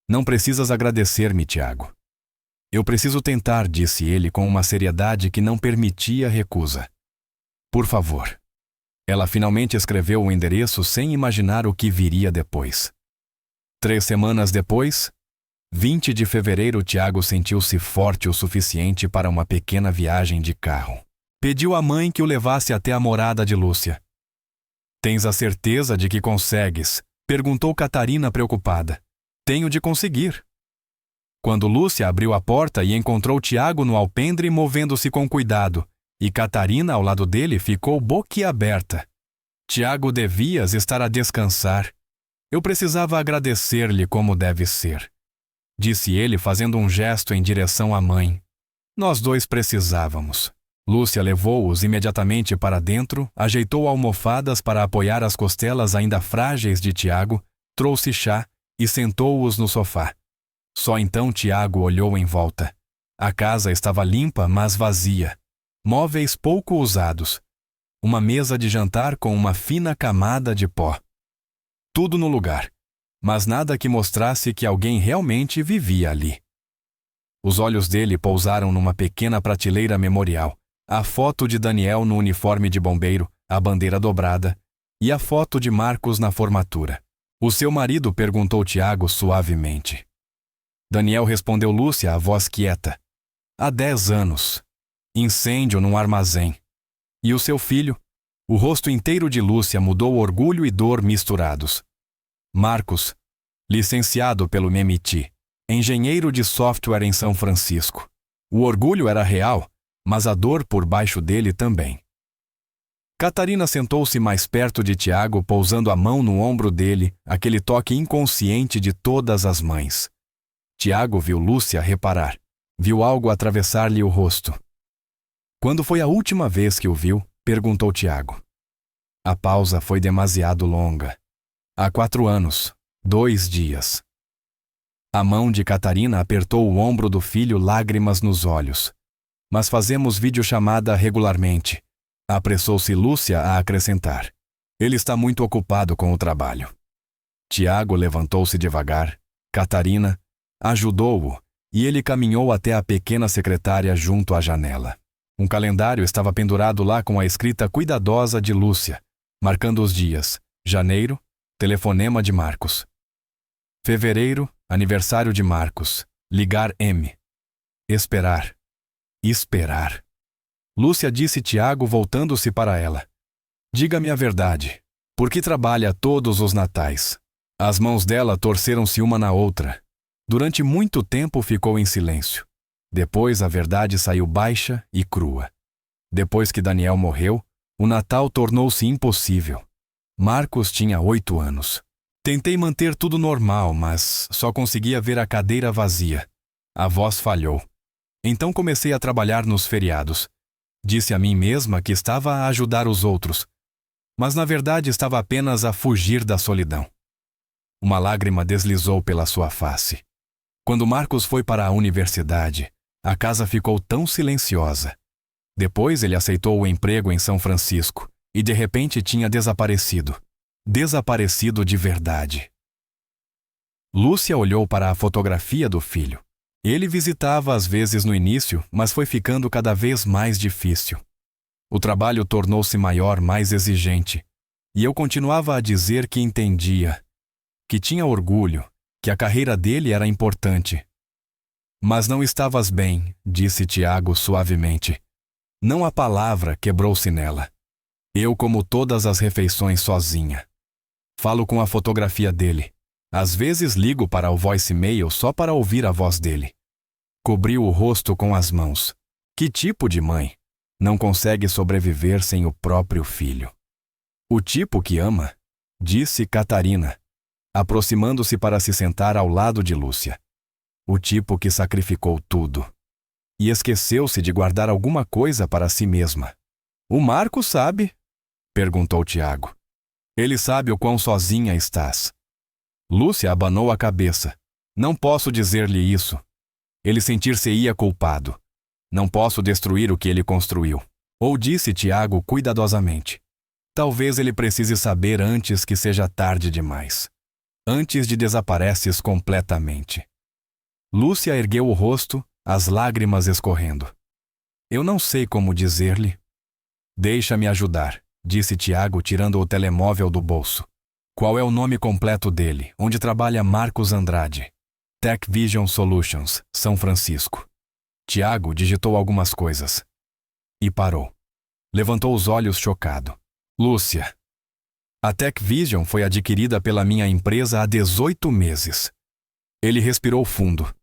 Não precisas agradecer-me, Tiago. Eu preciso tentar, disse ele com uma seriedade que não permitia recusa. Por favor. Ela finalmente escreveu o endereço sem imaginar o que viria depois. 3 semanas depois, 20 de fevereiro, Tiago sentiu-se forte o suficiente para uma pequena viagem de carro. Pediu à mãe que o levasse até a morada de Lúcia. Tens a certeza de que consegues? Perguntou Catarina preocupada. Tenho de conseguir. Quando Lúcia abriu a porta e encontrou Tiago no alpendre movendo-se com cuidado, e Catarina ao lado dele ficou boquiaberta. Tiago, devias estar a descansar. Eu precisava agradecer-lhe como deve ser, disse ele fazendo um gesto em direção à mãe. Nós dois precisávamos. Lúcia levou-os imediatamente para dentro, ajeitou almofadas para apoiar as costelas ainda frágeis de Tiago, trouxe chá e sentou-os no sofá. Só então Tiago olhou em volta. A casa estava limpa, mas vazia. Móveis pouco usados. Uma mesa de jantar com uma fina camada de pó. Tudo no lugar, mas nada que mostrasse que alguém realmente vivia ali. Os olhos dele pousaram numa pequena prateleira memorial, a foto de Daniel no uniforme de bombeiro, a bandeira dobrada, e a foto de Marcos na formatura. O seu marido? Perguntou Tiago suavemente. Daniel respondeu Lúcia, a voz quieta. Há 10 anos. Incêndio num armazém. E o seu filho? O rosto inteiro de Lúcia mudou orgulho e dor misturados. Marcos, licenciado pelo MIT, engenheiro de software em São Francisco. O orgulho era real, mas a dor por baixo dele também. Catarina sentou-se mais perto de Tiago, pousando a mão no ombro dele, aquele toque inconsciente de todas as mães. Tiago viu Lúcia reparar. Viu algo atravessar-lhe o rosto. Quando foi a última vez que o viu? Perguntou Tiago. A pausa foi demasiado longa. Há 4 anos, 2 dias. A mão de Catarina apertou o ombro do filho, lágrimas nos olhos. Mas fazemos videochamada regularmente. Apressou-se Lúcia a acrescentar. Ele está muito ocupado com o trabalho. Tiago levantou-se devagar. Catarina ajudou-o e ele caminhou até a pequena secretária junto à janela. Um calendário estava pendurado lá com a escrita cuidadosa de Lúcia, marcando os dias. Janeiro, telefonema de Marcos. Fevereiro, aniversário de Marcos. Ligar M. Esperar. Esperar. Lúcia, disse Tiago, voltando-se para ela. Diga-me a verdade. Por que trabalha todos os natais? As mãos dela torceram-se uma na outra. Durante muito tempo ficou em silêncio. Depois a verdade saiu baixa e crua. Depois que Daniel morreu, o Natal tornou-se impossível. Marcos tinha 8 anos. Tentei manter tudo normal, mas só conseguia ver a cadeira vazia. A voz falhou. Então comecei a trabalhar nos feriados. Disse a mim mesma que estava a ajudar os outros, mas na verdade estava apenas a fugir da solidão. Uma lágrima deslizou pela sua face. Quando Marcos foi para a universidade, a casa ficou tão silenciosa. Depois ele aceitou o emprego em São Francisco e de repente tinha desaparecido. Desaparecido de verdade. Lúcia olhou para a fotografia do filho. Ele visitava às vezes no início, mas foi ficando cada vez mais difícil. O trabalho tornou-se maior, mais exigente. E eu continuava a dizer que entendia, que tinha orgulho, que a carreira dele era importante. Mas não estavas bem, disse Tiago suavemente. Não a palavra quebrou-se nela. Eu como todas as refeições sozinha. Falo com a fotografia dele. Às vezes ligo para o voicemail só para ouvir a voz dele. Cobriu o rosto com as mãos. Que tipo de mãe não consegue sobreviver sem o próprio filho? O tipo que ama, disse Catarina, aproximando-se para se sentar ao lado de Lúcia. O tipo que sacrificou tudo. e esqueceu-se de guardar alguma coisa para si mesma. O Marcos sabe? Perguntou Tiago. Ele sabe o quão sozinha estás. Lúcia abanou a cabeça. Não posso dizer-lhe isso. Ele sentir-se-ia culpado. Não posso destruir o que ele construiu. Ou disse Tiago cuidadosamente. Talvez ele precise saber antes que seja tarde demais. Antes de desapareces completamente. Lúcia ergueu o rosto, as lágrimas escorrendo. Eu não sei como dizer-lhe. Deixa-me ajudar, disse Tiago tirando o telemóvel do bolso. Qual é o nome completo dele, onde trabalha Marcos Andrade? Tech Vision Solutions, São Francisco. Tiago digitou algumas coisas. E parou. Levantou os olhos chocado. Lúcia. A Tech Vision foi adquirida pela minha empresa há 18 meses. Ele respirou fundo.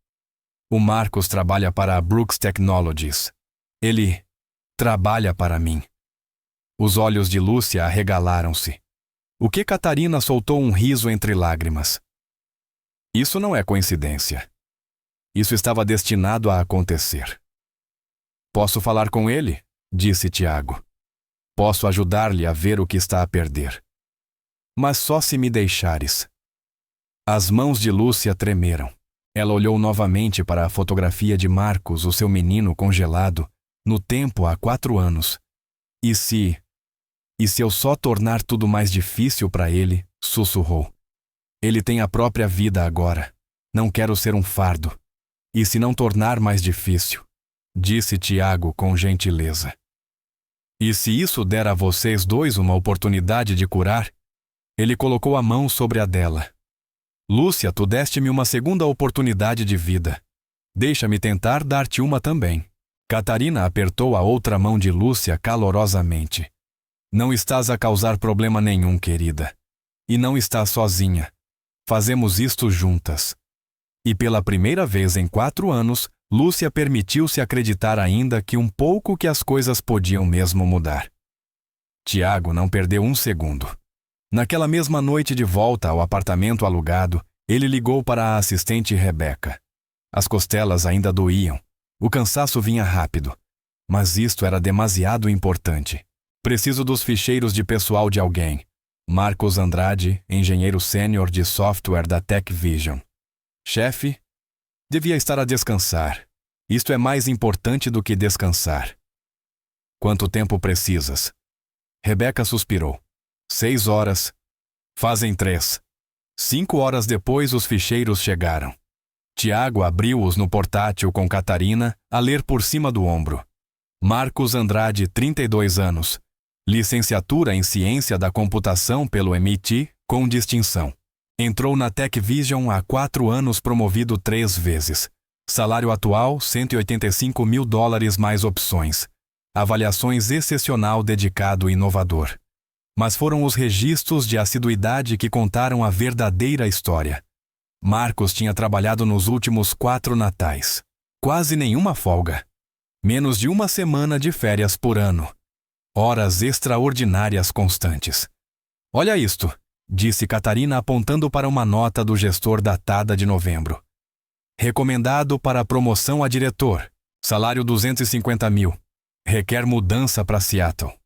O Marcos trabalha para a Brooks Technologies. Ele trabalha para mim. Os olhos de Lúcia arregalaram-se. O que Catarina soltou um riso entre lágrimas. Isso não é coincidência. Isso estava destinado a acontecer. Posso falar com ele? Disse Tiago. Posso ajudar-lhe a ver o que está a perder. Mas só se me deixares. As mãos de Lúcia tremeram. Ela olhou novamente para a fotografia de Marcos, o seu menino congelado, no tempo há 4 anos. E se eu só tornar tudo mais difícil para ele, sussurrou. Ele tem a própria vida agora. Não quero ser um fardo. E se não tornar mais difícil? Disse Tiago com gentileza. E se isso der a vocês dois uma oportunidade de curar? Ele colocou a mão sobre a dela. Lúcia, tu deste-me uma segunda oportunidade de vida. Deixa-me tentar dar-te uma também. Catarina apertou a outra mão de Lúcia calorosamente. Não estás a causar problema nenhum, querida. E não estás sozinha. Fazemos isto juntas. E pela primeira vez em 4 anos, Lúcia permitiu-se acreditar ainda que um pouco que as coisas podiam mesmo mudar. Tiago não perdeu um segundo. Naquela mesma noite de volta ao apartamento alugado, ele ligou para a assistente Rebeca. As costelas ainda doíam. O cansaço vinha rápido. Mas isto era demasiado importante. Preciso dos ficheiros de pessoal de alguém. Marcos Andrade, engenheiro sênior de software da Tech Vision. Chefe, devia estar a descansar. Isto é mais importante do que descansar. Quanto tempo precisas? Rebeca suspirou. 6 horas. Fazem 3. 5 horas depois os ficheiros chegaram. Tiago abriu-os no portátil com Catarina a ler por cima do ombro. Marcos Andrade, 32 anos. Licenciatura em Ciência da Computação pelo MIT, com distinção. Entrou na Tech Vision há 4 anos, promovido 3 vezes. Salário atual, $185 mil mais opções. Avaliações excepcional, dedicado e inovador. Mas foram os registros de assiduidade que contaram a verdadeira história. Marcos tinha trabalhado nos últimos 4 natais. Quase nenhuma folga. Menos de 1 semana de férias por ano. Horas extraordinárias constantes. Olha isto, disse Catarina apontando para uma nota do gestor datada de novembro. Recomendado para promoção a diretor. Salário 250 mil. Requer mudança para Seattle.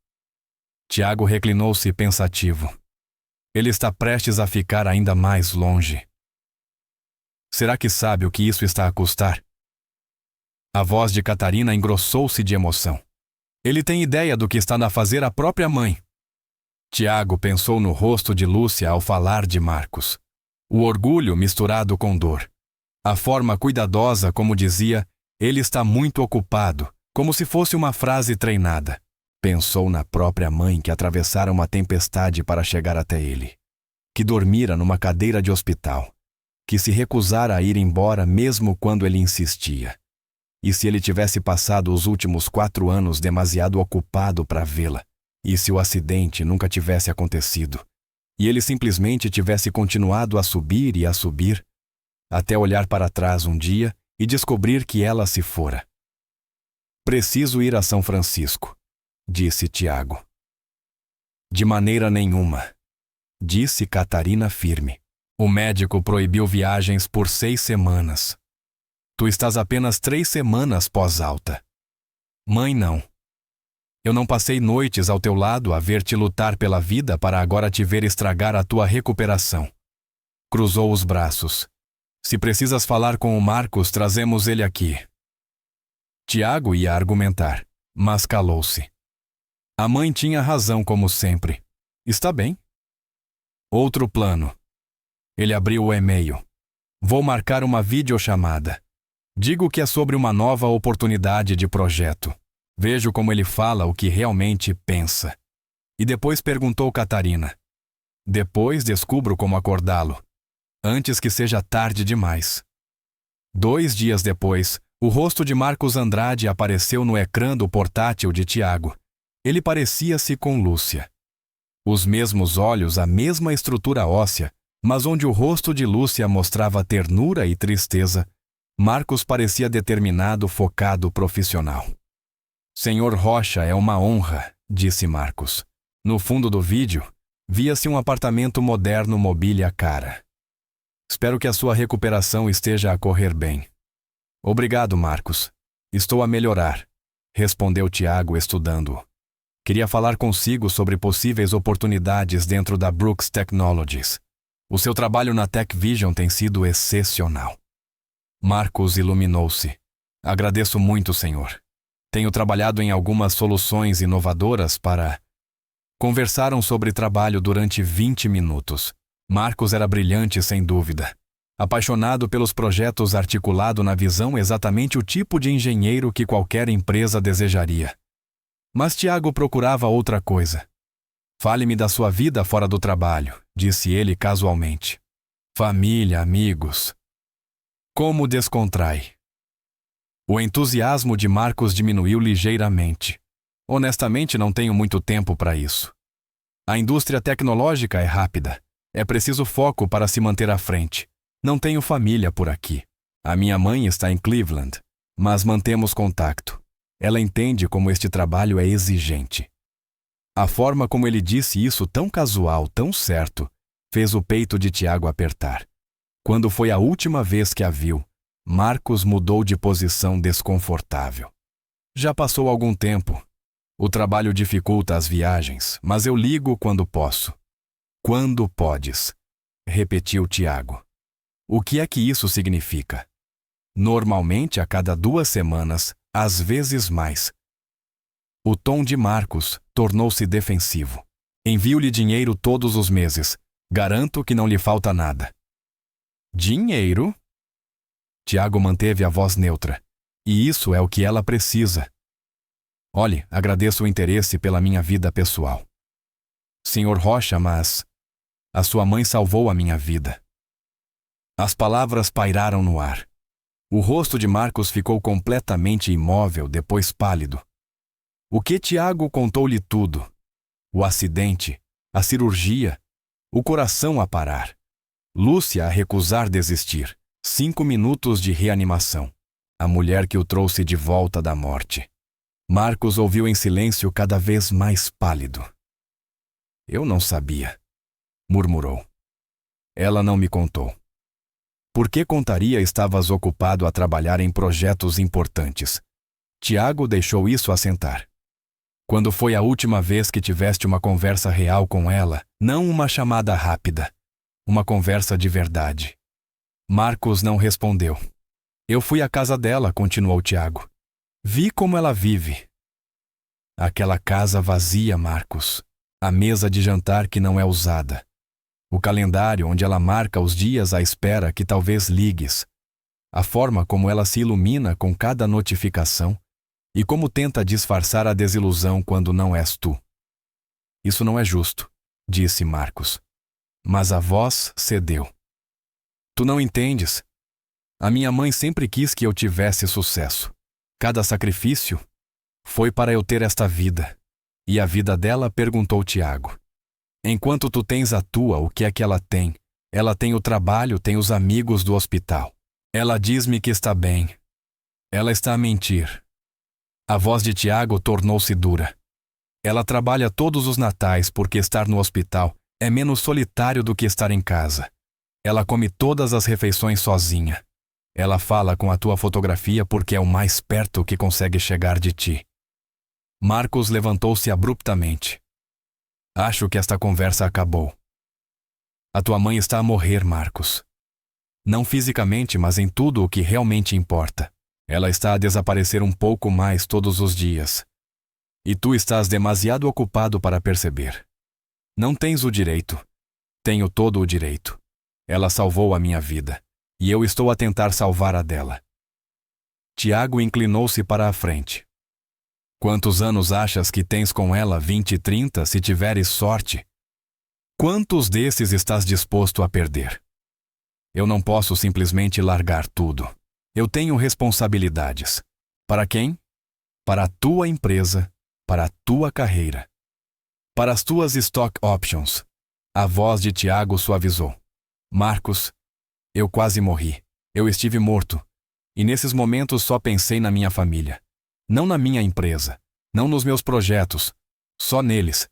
Tiago reclinou-se pensativo. Ele está prestes a ficar ainda mais longe. Será que sabe o que isso está a custar? A voz de Catarina engrossou-se de emoção. Ele tem ideia do que está a fazer a própria mãe. Tiago pensou no rosto de Lúcia ao falar de Marcos. O orgulho misturado com dor. A forma cuidadosa como dizia, ele está muito ocupado, como se fosse uma frase treinada. Pensou na própria mãe que atravessara uma tempestade para chegar até ele. Que dormira numa cadeira de hospital. Que se recusara a ir embora mesmo quando ele insistia. E se ele tivesse passado os últimos 4 anos demasiado ocupado para vê-la? E se o acidente nunca tivesse acontecido? E ele simplesmente tivesse continuado a subir e a subir, até olhar para trás um dia e descobrir que ela se fora. Preciso ir a São Francisco, disse Tiago. De maneira nenhuma, disse Catarina firme. O médico proibiu viagens por 6 semanas. Tu estás apenas 3 semanas pós-alta. Mãe, não. Eu não passei noites ao teu lado a ver-te lutar pela vida para agora te ver estragar a tua recuperação. Cruzou os braços. Se precisas falar com o Marcos, trazemos ele aqui. Tiago ia argumentar, mas calou-se. A mãe tinha razão como sempre. Está bem? Outro plano. Ele abriu o e-mail. Vou marcar uma videochamada. Digo que é sobre uma nova oportunidade de projeto. Vejo como ele fala o que realmente pensa. E depois perguntou Catarina. Depois descubro como acordá-lo. Antes que seja tarde demais. 2 dias depois, o rosto de Marcos Andrade apareceu no ecrã do portátil de Tiago. Ele parecia-se com Lúcia. Os mesmos olhos, a mesma estrutura óssea, mas onde o rosto de Lúcia mostrava ternura e tristeza, Marcos parecia determinado, focado, profissional. Senhor Rocha, é uma honra, disse Marcos. No fundo do vídeo, via-se um apartamento moderno, mobília cara. Espero que a sua recuperação esteja a correr bem. Obrigado, Marcos. Estou a melhorar, respondeu Tiago, estudando-o. Queria falar consigo sobre possíveis oportunidades dentro da Brooks Technologies. O seu trabalho na Tech Vision tem sido excepcional. Marcos iluminou-se. Agradeço muito, senhor. Tenho trabalhado em algumas soluções inovadoras para... Conversaram sobre trabalho durante 20 minutos. Marcos era brilhante, sem dúvida. Apaixonado pelos projetos, articulado na visão, exatamente o tipo de engenheiro que qualquer empresa desejaria. Mas Tiago procurava outra coisa. Fale-me da sua vida fora do trabalho, disse ele casualmente. Família, amigos. Como descontrai? O entusiasmo de Marcos diminuiu ligeiramente. Honestamente, não tenho muito tempo para isso. A indústria tecnológica é rápida. É preciso foco para se manter à frente. Não tenho família por aqui. A minha mãe está em Cleveland, mas mantemos contato. Ela entende como este trabalho é exigente. A forma como ele disse isso, tão casual, tão certo, fez o peito de Tiago apertar. Quando foi a última vez que a viu, Marcos mudou de posição desconfortável. Já passou algum tempo. O trabalho dificulta as viagens, mas eu ligo quando posso. Quando podes, repetiu Tiago. O que é que isso significa? Normalmente a cada 2 semanas, às vezes mais. O tom de Marcos tornou-se defensivo. Envio-lhe dinheiro todos os meses. Garanto que não lhe falta nada. Dinheiro? Tiago manteve a voz neutra. E isso é o que ela precisa. Olhe, agradeço o interesse pela minha vida pessoal. Senhor Rocha, mas... A sua mãe salvou a minha vida. As palavras pairaram no ar. O rosto de Marcos ficou completamente imóvel, depois pálido. O que Tiago contou-lhe tudo. O acidente, a cirurgia, o coração a parar. Lúcia a recusar desistir. 5 minutos de reanimação. A mulher que o trouxe de volta da morte. Marcos ouviu em silêncio, cada vez mais pálido. Eu não sabia, murmurou. Ela não me contou. Por que contaria? Estavas ocupado a trabalhar em projetos importantes. Tiago deixou isso assentar. Quando foi a última vez que tiveste uma conversa real com ela, não uma chamada rápida, uma conversa de verdade? Marcos não respondeu. Eu fui à casa dela, continuou Tiago. Vi como ela vive. Aquela casa vazia, Marcos. A mesa de jantar que não é usada. O calendário onde ela marca os dias à espera que talvez ligues. A forma como ela se ilumina com cada notificação e como tenta disfarçar a desilusão quando não és tu. Isso não é justo, disse Marcos. Mas a voz cedeu. Tu não entendes. A minha mãe sempre quis que eu tivesse sucesso. Cada sacrifício foi para eu ter esta vida. E a vida dela, perguntou Tiago. Enquanto tu tens a tua, o que é que ela tem? Ela tem o trabalho, tem os amigos do hospital. Ela diz-me que está bem. Ela está a mentir. A voz de Tiago tornou-se dura. Ela trabalha todos os natais porque estar no hospital é menos solitário do que estar em casa. Ela come todas as refeições sozinha. Ela fala com a tua fotografia porque é o mais perto que consegue chegar de ti. Marcos levantou-se abruptamente. Acho que esta conversa acabou. A tua mãe está a morrer, Marcos. Não fisicamente, mas em tudo o que realmente importa. Ela está a desaparecer um pouco mais todos os dias. E tu estás demasiado ocupado para perceber. Não tens o direito. Tenho todo o direito. Ela salvou a minha vida. E eu estou a tentar salvar a dela. Tiago inclinou-se para a frente. Quantos anos achas que tens com ela? 20, 30, se tiveres sorte? Quantos desses estás disposto a perder? Eu não posso simplesmente largar tudo. Eu tenho responsabilidades. Para quem? Para a tua empresa, para a tua carreira. Para as tuas stock options. A voz de Tiago suavizou. Marcos, eu quase morri. Eu estive morto. E nesses momentos só pensei na minha família. Não na minha empresa. Não nos meus projetos. Só neles.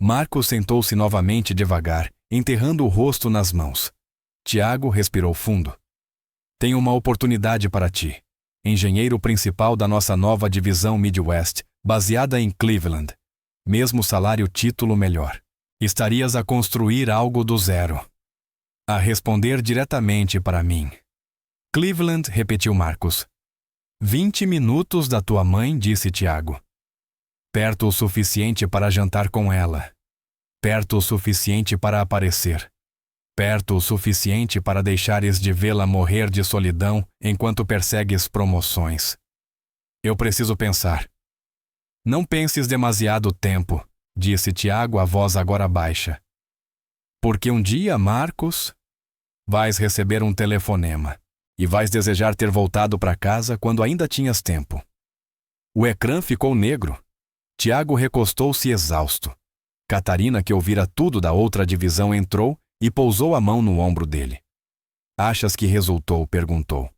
Marcos sentou-se novamente devagar, enterrando o rosto nas mãos. Tiago respirou fundo. Tenho uma oportunidade para ti. Engenheiro principal da nossa nova divisão Midwest, baseada em Cleveland. Mesmo salário, título melhor. Estarias a construir algo do zero. A responder diretamente para mim. Cleveland, repetiu Marcos. 20 minutos da tua mãe, disse Tiago. Perto o suficiente para jantar com ela. Perto o suficiente para aparecer. Perto o suficiente para deixares de vê-la morrer de solidão enquanto persegues promoções. Eu preciso pensar. Não penses demasiado tempo, disse Tiago, a voz agora baixa. Porque um dia, Marcos, vais receber um telefonema e vais desejar ter voltado para casa quando ainda tinhas tempo. O ecrã ficou negro. Tiago recostou-se exausto. Catarina, que ouvira tudo da outra divisão, entrou e pousou a mão no ombro dele. Achas que resultou? Perguntou.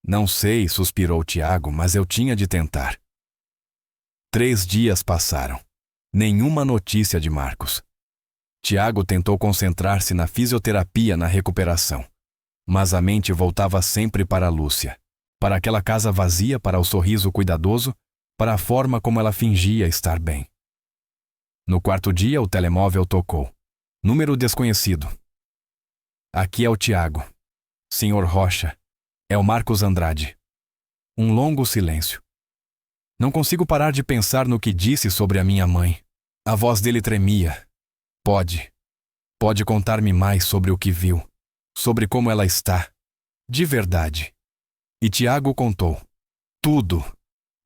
Não sei, suspirou Tiago, mas eu tinha de tentar. 3 dias passaram. Nenhuma notícia de Marcos. Tiago tentou concentrar-se na fisioterapia, na recuperação. Mas a mente voltava sempre para Lúcia. Para aquela casa vazia, para o sorriso cuidadoso, para a forma como ela fingia estar bem. No quarto dia, o telemóvel tocou. Número desconhecido. Aqui é o Tiago. Senhor Rocha. É o Marcos Andrade. Um longo silêncio. Não consigo parar de pensar no que disse sobre a minha mãe. A voz dele tremia. Pode contar-me mais sobre o que viu, sobre como ela está, de verdade. E Tiago contou. Tudo.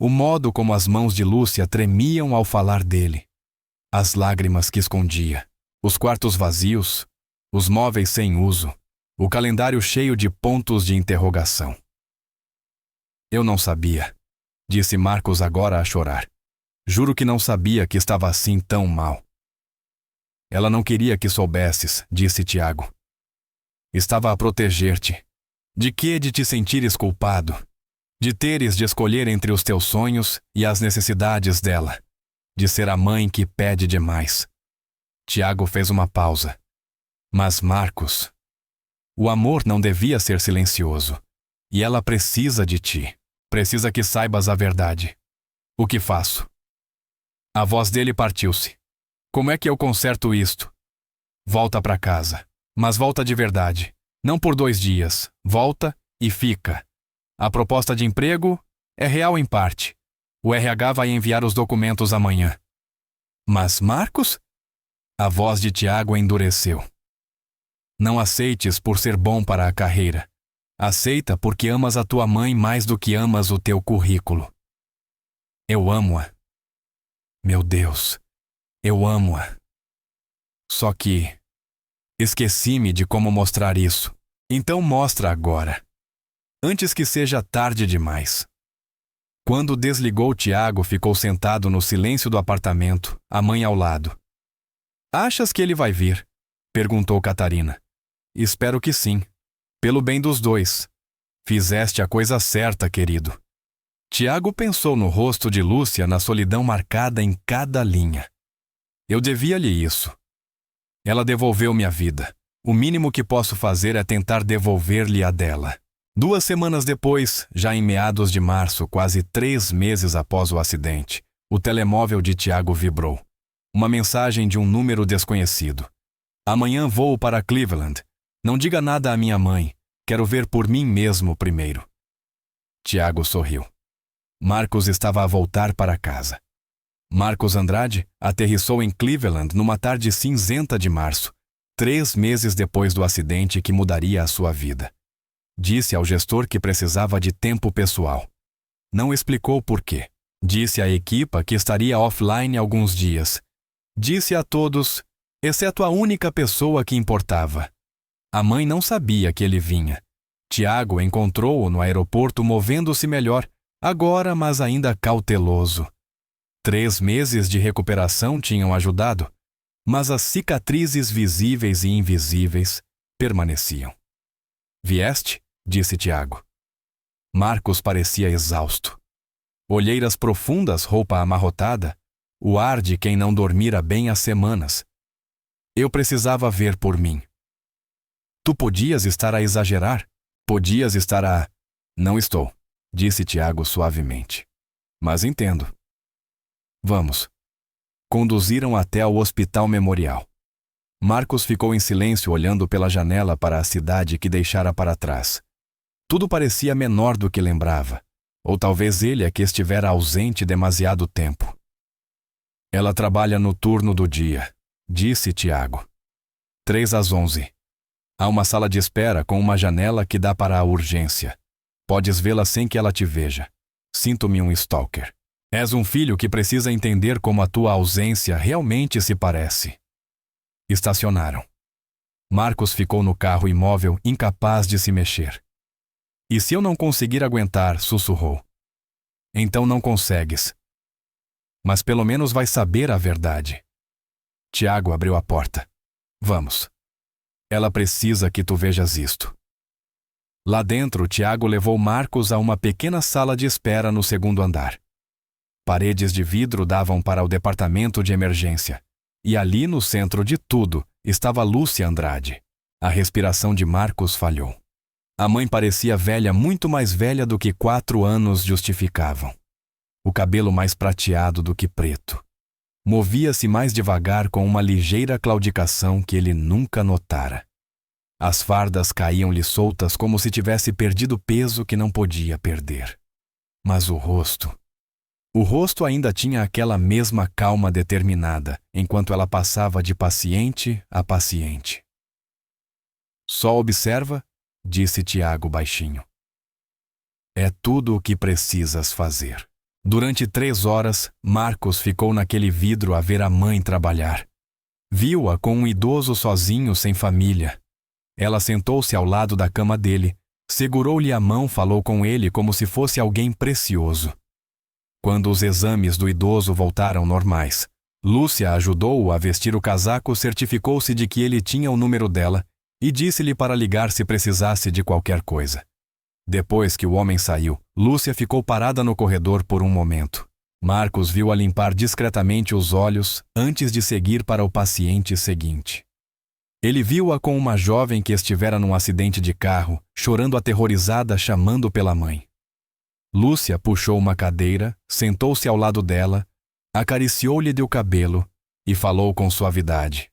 O modo como as mãos de Lúcia tremiam ao falar dele. As lágrimas que escondia. Os quartos vazios. Os móveis sem uso. O calendário cheio de pontos de interrogação. Eu não sabia, disse Marcos agora a chorar. Juro que não sabia que estava assim tão mal. Ela não queria que soubesses, disse Tiago. Estava a proteger-te. De quê? De te sentires culpado. De teres de escolher entre os teus sonhos e as necessidades dela. De ser a mãe que pede demais. Tiago fez uma pausa. Mas Marcos, o amor não devia ser silencioso. E ela precisa de ti. Precisa que saibas a verdade. O que faço? A voz dele partiu-se. Como é que eu conserto isto? Volta para casa. Mas volta de verdade. Não por 2 dias. Volta e fica. A proposta de emprego é real em parte. O RH vai enviar os documentos amanhã. Mas Marcos? A voz de Tiago endureceu. Não aceites por ser bom para a carreira. Aceita porque amas a tua mãe mais do que amas o teu currículo. Eu amo-a. Meu Deus. Eu amo-a. Só que esqueci-me de como mostrar isso. Então mostra agora. Antes que seja tarde demais. Quando desligou, Tiago ficou sentado no silêncio do apartamento, a mãe ao lado. Achas que ele vai vir? Perguntou Catarina. Espero que sim. Pelo bem dos dois. Fizeste a coisa certa, querido. Tiago pensou no rosto de Lúcia, na solidão marcada em cada linha. Eu devia-lhe isso. Ela devolveu-me a vida. O mínimo que posso fazer é tentar devolver-lhe a dela. 2 semanas depois, já em meados de março, quase 3 meses após o acidente, o telemóvel de Tiago vibrou. Uma mensagem de um número desconhecido. Amanhã vou para Cleveland. Não diga nada à minha mãe. Quero ver por mim mesmo primeiro. Tiago sorriu. Marcos estava a voltar para casa. Marcos Andrade aterrissou em Cleveland numa tarde cinzenta de março, 3 meses depois do acidente que mudaria a sua vida. Disse ao gestor que precisava de tempo pessoal. Não explicou por quê. Disse à equipa que estaria offline alguns dias. Disse a todos, exceto a única pessoa que importava. A mãe não sabia que ele vinha. Tiago encontrou-o no aeroporto movendo-se melhor, agora, mas ainda cauteloso. 3 meses de recuperação tinham ajudado, mas as cicatrizes visíveis e invisíveis permaneciam. Vieste? Disse Tiago. Marcos parecia exausto. Olheiras profundas, roupa amarrotada, o ar de quem não dormira bem há semanas. Eu precisava ver por mim. Tu podias estar a exagerar? Podias estar a... Não estou, disse Tiago suavemente. Mas entendo. Vamos. Conduziram até ao Hospital Memorial. Marcos ficou em silêncio olhando pela janela para a cidade que deixara para trás. Tudo parecia menor do que lembrava. Ou talvez ele é que estivera ausente demasiado tempo. Ela trabalha no turno do dia, disse Tiago. 3 às 11. Há uma sala de espera com uma janela que dá para a urgência. Podes vê-la sem que ela te veja. Sinto-me um stalker. És um filho que precisa entender como a tua ausência realmente se parece. Estacionaram. Marcos ficou no carro imóvel, incapaz de se mexer. E se eu não conseguir aguentar, sussurrou. Então não consegues. Mas pelo menos vai saber a verdade. Tiago abriu a porta. Vamos. Ela precisa que tu vejas isto. Lá dentro, Tiago levou Marcos a uma pequena sala de espera no 2º andar. Paredes de vidro davam para o departamento de emergência. E ali, no centro de tudo, estava Lúcia Andrade. A respiração de Marcos falhou. A mãe parecia velha, muito mais velha do que 4 anos justificavam. O cabelo mais prateado do que preto. Movia-se mais devagar com uma ligeira claudicação que ele nunca notara. As fardas caíam-lhe soltas como se tivesse perdido peso que não podia perder. Mas o rosto ainda tinha aquela mesma calma determinada, enquanto ela passava de paciente a paciente. Só observa, disse Tiago baixinho. É tudo o que precisas fazer. Durante 3 horas, Marcos ficou naquele vidro a ver a mãe trabalhar. Viu-a com um idoso sozinho, sem família. Ela sentou-se ao lado da cama dele, segurou-lhe a mão, falou com ele como se fosse alguém precioso. Quando os exames do idoso voltaram normais, Lúcia ajudou-o a vestir o casaco, certificou-se de que ele tinha o número dela e disse-lhe para ligar se precisasse de qualquer coisa. Depois que o homem saiu, Lúcia ficou parada no corredor por um momento. Marcos viu-a limpar discretamente os olhos antes de seguir para o paciente seguinte. Ele viu-a com uma jovem que estivera num acidente de carro, chorando aterrorizada, chamando pela mãe. Lúcia puxou uma cadeira, sentou-se ao lado dela, acariciou-lhe o cabelo e falou com suavidade.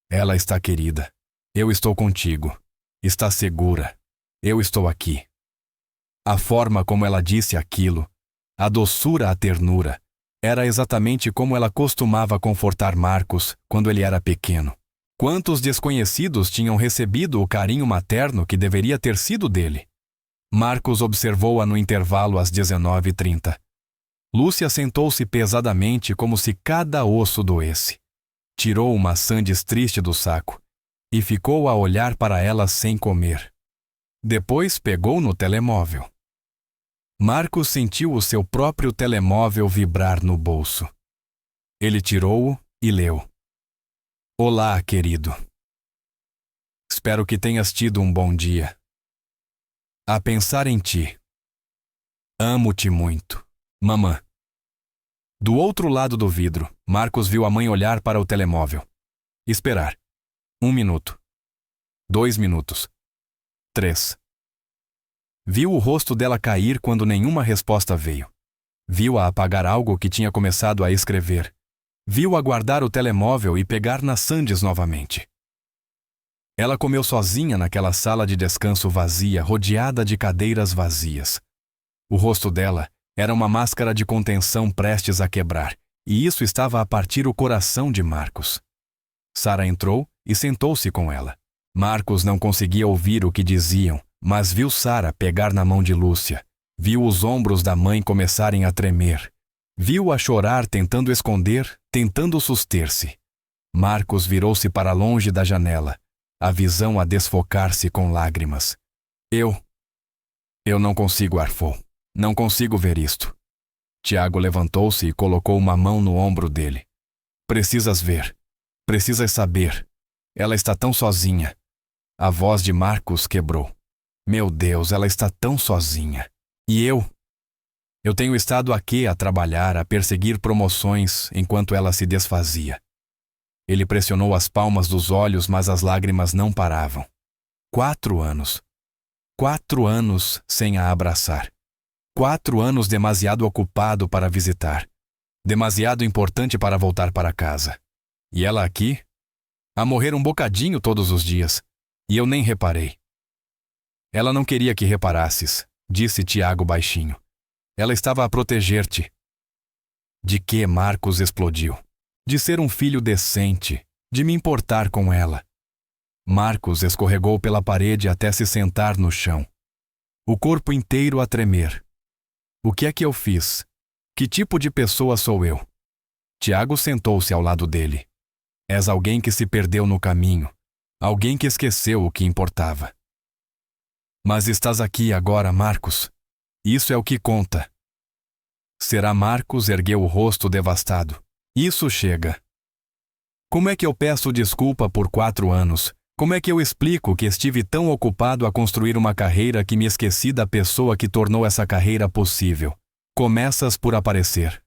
Ela está querida. Eu estou contigo. Está segura. Eu estou aqui. A forma como ela disse aquilo, a doçura, a ternura, era exatamente como ela costumava confortar Marcos quando ele era pequeno. Quantos desconhecidos tinham recebido o carinho materno que deveria ter sido dele? Marcos observou-a no intervalo às 19h30. Lúcia sentou-se pesadamente como se cada osso doesse. Tirou uma sandes triste do saco e ficou a olhar para ela sem comer. Depois pegou no telemóvel. Marcos sentiu o seu próprio telemóvel vibrar no bolso. Ele tirou-o e leu. Olá, querido. Espero que tenhas tido um bom dia. A pensar em ti. Amo-te muito. Mamã. Do outro lado do vidro, Marcos viu a mãe olhar para o telemóvel. Esperar. 1 minuto. 2 minutos. 3. Viu o rosto dela cair quando nenhuma resposta veio. Viu-a apagar algo que tinha começado a escrever. Viu-a guardar o telemóvel e pegar nas sandes novamente. Ela comeu sozinha naquela sala de descanso vazia, rodeada de cadeiras vazias. O rosto dela era uma máscara de contenção prestes a quebrar, e isso estava a partir o coração de Marcos. Sara entrou e sentou-se com ela. Marcos não conseguia ouvir o que diziam, mas viu Sara pegar na mão de Lúcia. Viu os ombros da mãe começarem a tremer. Viu-a chorar tentando esconder, tentando suster-se. Marcos virou-se para longe da janela, a visão a desfocar-se com lágrimas. Eu não consigo, arfou. Não consigo ver isto. Tiago levantou-se e colocou uma mão no ombro dele. Precisas ver. Precisas saber. Ela está tão sozinha. A voz de Marcos quebrou. Meu Deus, ela está tão sozinha. E eu? Eu tenho estado aqui a trabalhar, a perseguir promoções, enquanto ela se desfazia. Ele pressionou as palmas dos olhos, mas as lágrimas não paravam. 4 anos. 4 anos sem a abraçar. 4 anos demasiado ocupado para visitar. Demasiado importante para voltar para casa. E ela aqui? A morrer um bocadinho todos os dias. E eu nem reparei. Ela não queria que reparasses, disse Tiago baixinho. Ela estava a proteger-te. De que Marcos explodiu? De ser um filho decente, de me importar com ela. Marcos escorregou pela parede até se sentar no chão. O corpo inteiro a tremer. O que é que eu fiz? Que tipo de pessoa sou eu? Tiago sentou-se ao lado dele. És alguém que se perdeu no caminho. Alguém que esqueceu o que importava. Mas estás aqui agora, Marcos. Isso é o que conta. Será Marcos ergueu o rosto devastado. Isso chega. Como é que eu peço desculpa por 4 anos? Como é que eu explico que estive tão ocupado a construir uma carreira que me esqueci da pessoa que tornou essa carreira possível? Começas por aparecer.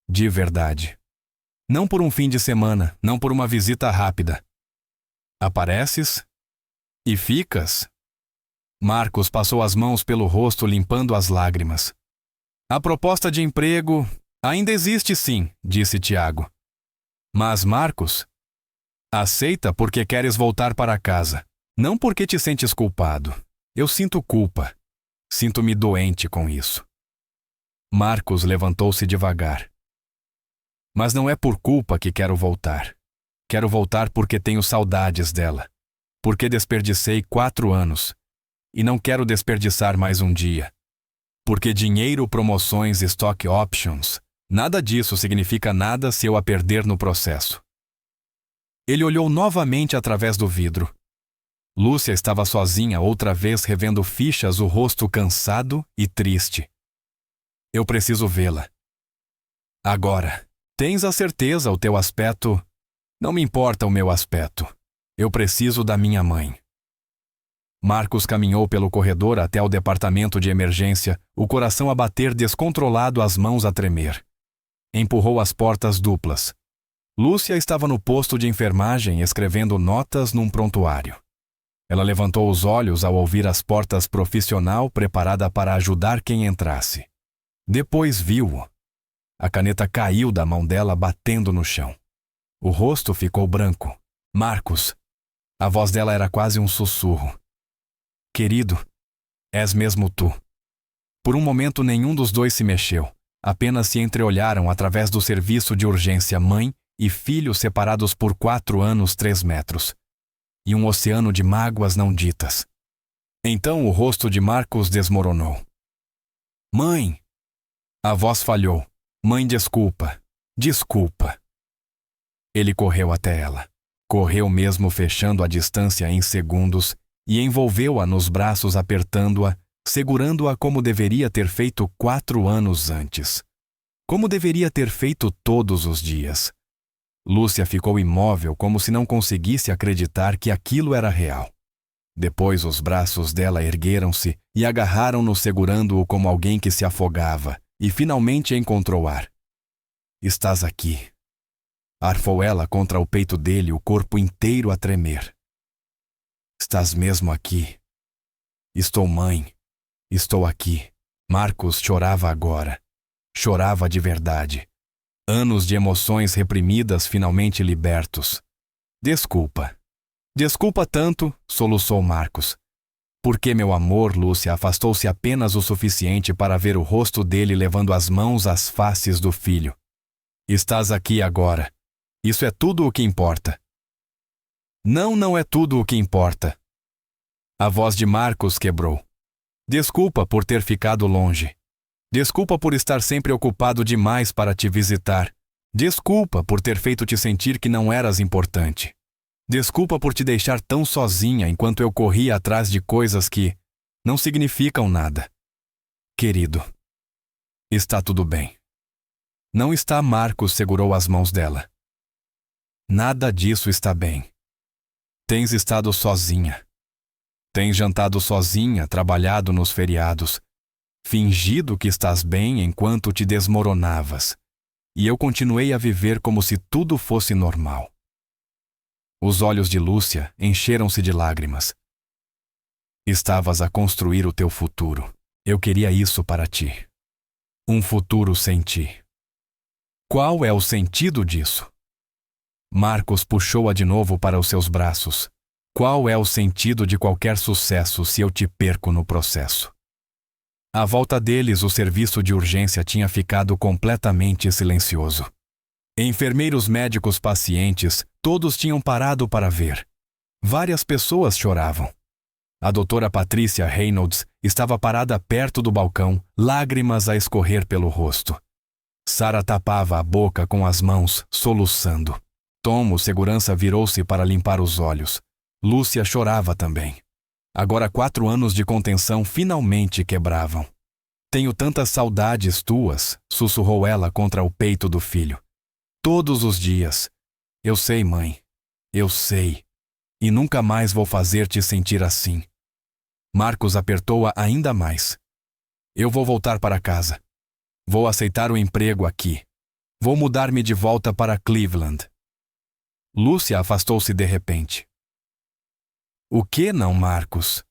De verdade. Não por um fim de semana, não por uma visita rápida. Apareces e ficas. Marcos passou as mãos pelo rosto limpando as lágrimas. A proposta de emprego ainda existe sim, disse Tiago. Mas Marcos, aceita porque queres voltar para casa, não porque te sentes culpado. Eu sinto culpa. Sinto-me doente com isso. Marcos levantou-se devagar. Mas não é por culpa que quero voltar. Quero voltar porque tenho saudades dela. Porque desperdicei 4 anos. E não quero desperdiçar mais um dia. Porque dinheiro, promoções, stock options, nada disso significa nada se eu a perder no processo. Ele olhou novamente através do vidro. Lúcia estava sozinha outra vez revendo fichas, o rosto cansado e triste. Eu preciso vê-la. Agora, tens a certeza o teu aspecto? Não me importa o meu aspecto. Eu preciso da minha mãe. Marcos caminhou pelo corredor até o departamento de emergência, o coração a bater descontrolado, as mãos a tremer. Empurrou as portas duplas. Lúcia estava no posto de enfermagem escrevendo notas num prontuário. Ela levantou os olhos ao ouvir as portas profissional preparada para ajudar quem entrasse. Depois viu-o. A caneta caiu da mão dela batendo no chão. O rosto ficou branco. Marcos. A voz dela era quase um sussurro. Querido, és mesmo tu. Por um momento nenhum dos dois se mexeu. Apenas se entreolharam através do serviço de urgência, mãe e filho separados por 4 anos, 3 metros. E um oceano de mágoas não ditas. Então o rosto de Marcos desmoronou. Mãe! A voz falhou. Mãe, desculpa. Desculpa. Ele correu até ela. Correu mesmo, fechando a distância em segundos, e envolveu-a nos braços, apertando-a, segurando-a como deveria ter feito 4 anos antes. Como deveria ter feito todos os dias. Lúcia ficou imóvel, como se não conseguisse acreditar que aquilo era real. Depois os braços dela ergueram-se e agarraram-no, segurando-o como alguém que se afogava, e finalmente encontrou ar. Estás aqui. Arfou ela contra o peito dele, o corpo inteiro a tremer. Estás mesmo aqui. Estou, mãe. Estou aqui. Marcos chorava agora. Chorava de verdade. Anos de emoções reprimidas finalmente libertos. Desculpa. Desculpa tanto, soluçou Marcos. Porque meu amor, Lúcia, afastou-se apenas o suficiente para ver o rosto dele levando as mãos às faces do filho. Estás aqui agora. Isso é tudo o que importa. Não, não é tudo o que importa. A voz de Marcos quebrou. Desculpa por ter ficado longe. Desculpa por estar sempre ocupado demais para te visitar. Desculpa por ter feito te sentir que não eras importante. Desculpa por te deixar tão sozinha enquanto eu corria atrás de coisas que não significam nada. Querido, está tudo bem. Não está. Marcos segurou as mãos dela. Nada disso está bem. Tens estado sozinha. Tens jantado sozinha, trabalhado nos feriados, fingido que estás bem enquanto te desmoronavas. E eu continuei a viver como se tudo fosse normal. Os olhos de Lúcia encheram-se de lágrimas. Estavas a construir o teu futuro. Eu queria isso para ti. Um futuro sem ti. Qual é o sentido disso? Marcos puxou-a de novo para os seus braços. Qual é o sentido de qualquer sucesso se eu te perco no processo? À volta deles, o serviço de urgência tinha ficado completamente silencioso. Enfermeiros, médicos, pacientes, todos tinham parado para ver. Várias pessoas choravam. A doutora Patrícia Reynolds estava parada perto do balcão, lágrimas a escorrer pelo rosto. Sarah tapava a boca com as mãos, soluçando. Tom, o segurança, virou-se para limpar os olhos. Lúcia chorava também. Agora 4 anos de contenção finalmente quebravam. Tenho tantas saudades tuas, sussurrou ela contra o peito do filho. Todos os dias. Eu sei, mãe. Eu sei. E nunca mais vou fazer-te sentir assim. Marcos apertou-a ainda mais. Eu vou voltar para casa. Vou aceitar o emprego aqui. Vou mudar-me de volta para Cleveland. Lúcia afastou-se de repente. O que não, Marcos?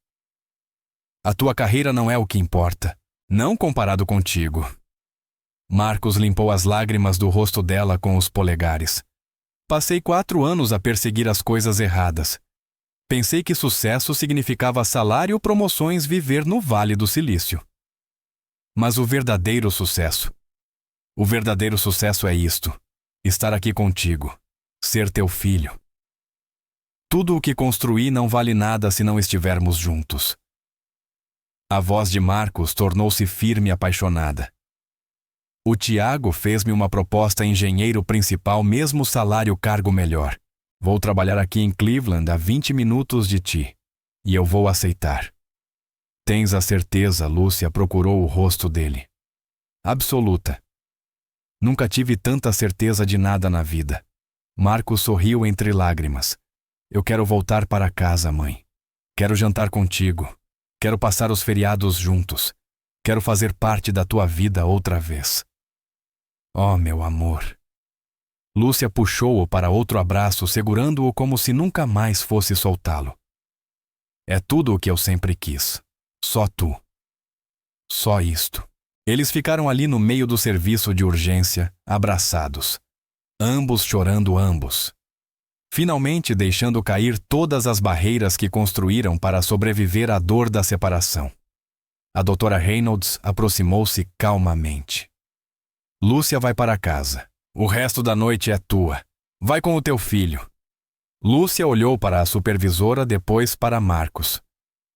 A tua carreira não é o que importa. Não comparado contigo. Marcos limpou as lágrimas do rosto dela com os polegares. Passei 4 anos a perseguir as coisas erradas. Pensei que sucesso significava salário, promoções, viver no Vale do Silício. Mas o verdadeiro sucesso é isto: estar aqui contigo, ser teu filho. Tudo o que construí não vale nada se não estivermos juntos. A voz de Marcos tornou-se firme e apaixonada. O Tiago fez-me uma proposta engenheiro principal, mesmo salário, cargo melhor. Vou trabalhar aqui em Cleveland a 20 minutos de ti. E eu vou aceitar. Tens a certeza? Lúcia procurou o rosto dele. Absoluta. Nunca tive tanta certeza de nada na vida. Marcos sorriu entre lágrimas. Eu quero voltar para casa, mãe. Quero jantar contigo. Quero passar os feriados juntos. Quero fazer parte da tua vida outra vez. Oh, meu amor. Lúcia puxou-o para outro abraço, segurando-o como se nunca mais fosse soltá-lo. É tudo o que eu sempre quis. Só tu. Só isto. Eles ficaram ali no meio do serviço de urgência, abraçados. Ambos chorando, ambos. Finalmente deixando cair todas as barreiras que construíram para sobreviver à dor da separação. A doutora Reynolds aproximou-se calmamente. Lúcia vai para casa. O resto da noite é tua. Vai com o teu filho. Lúcia olhou para a supervisora, depois para Marcos.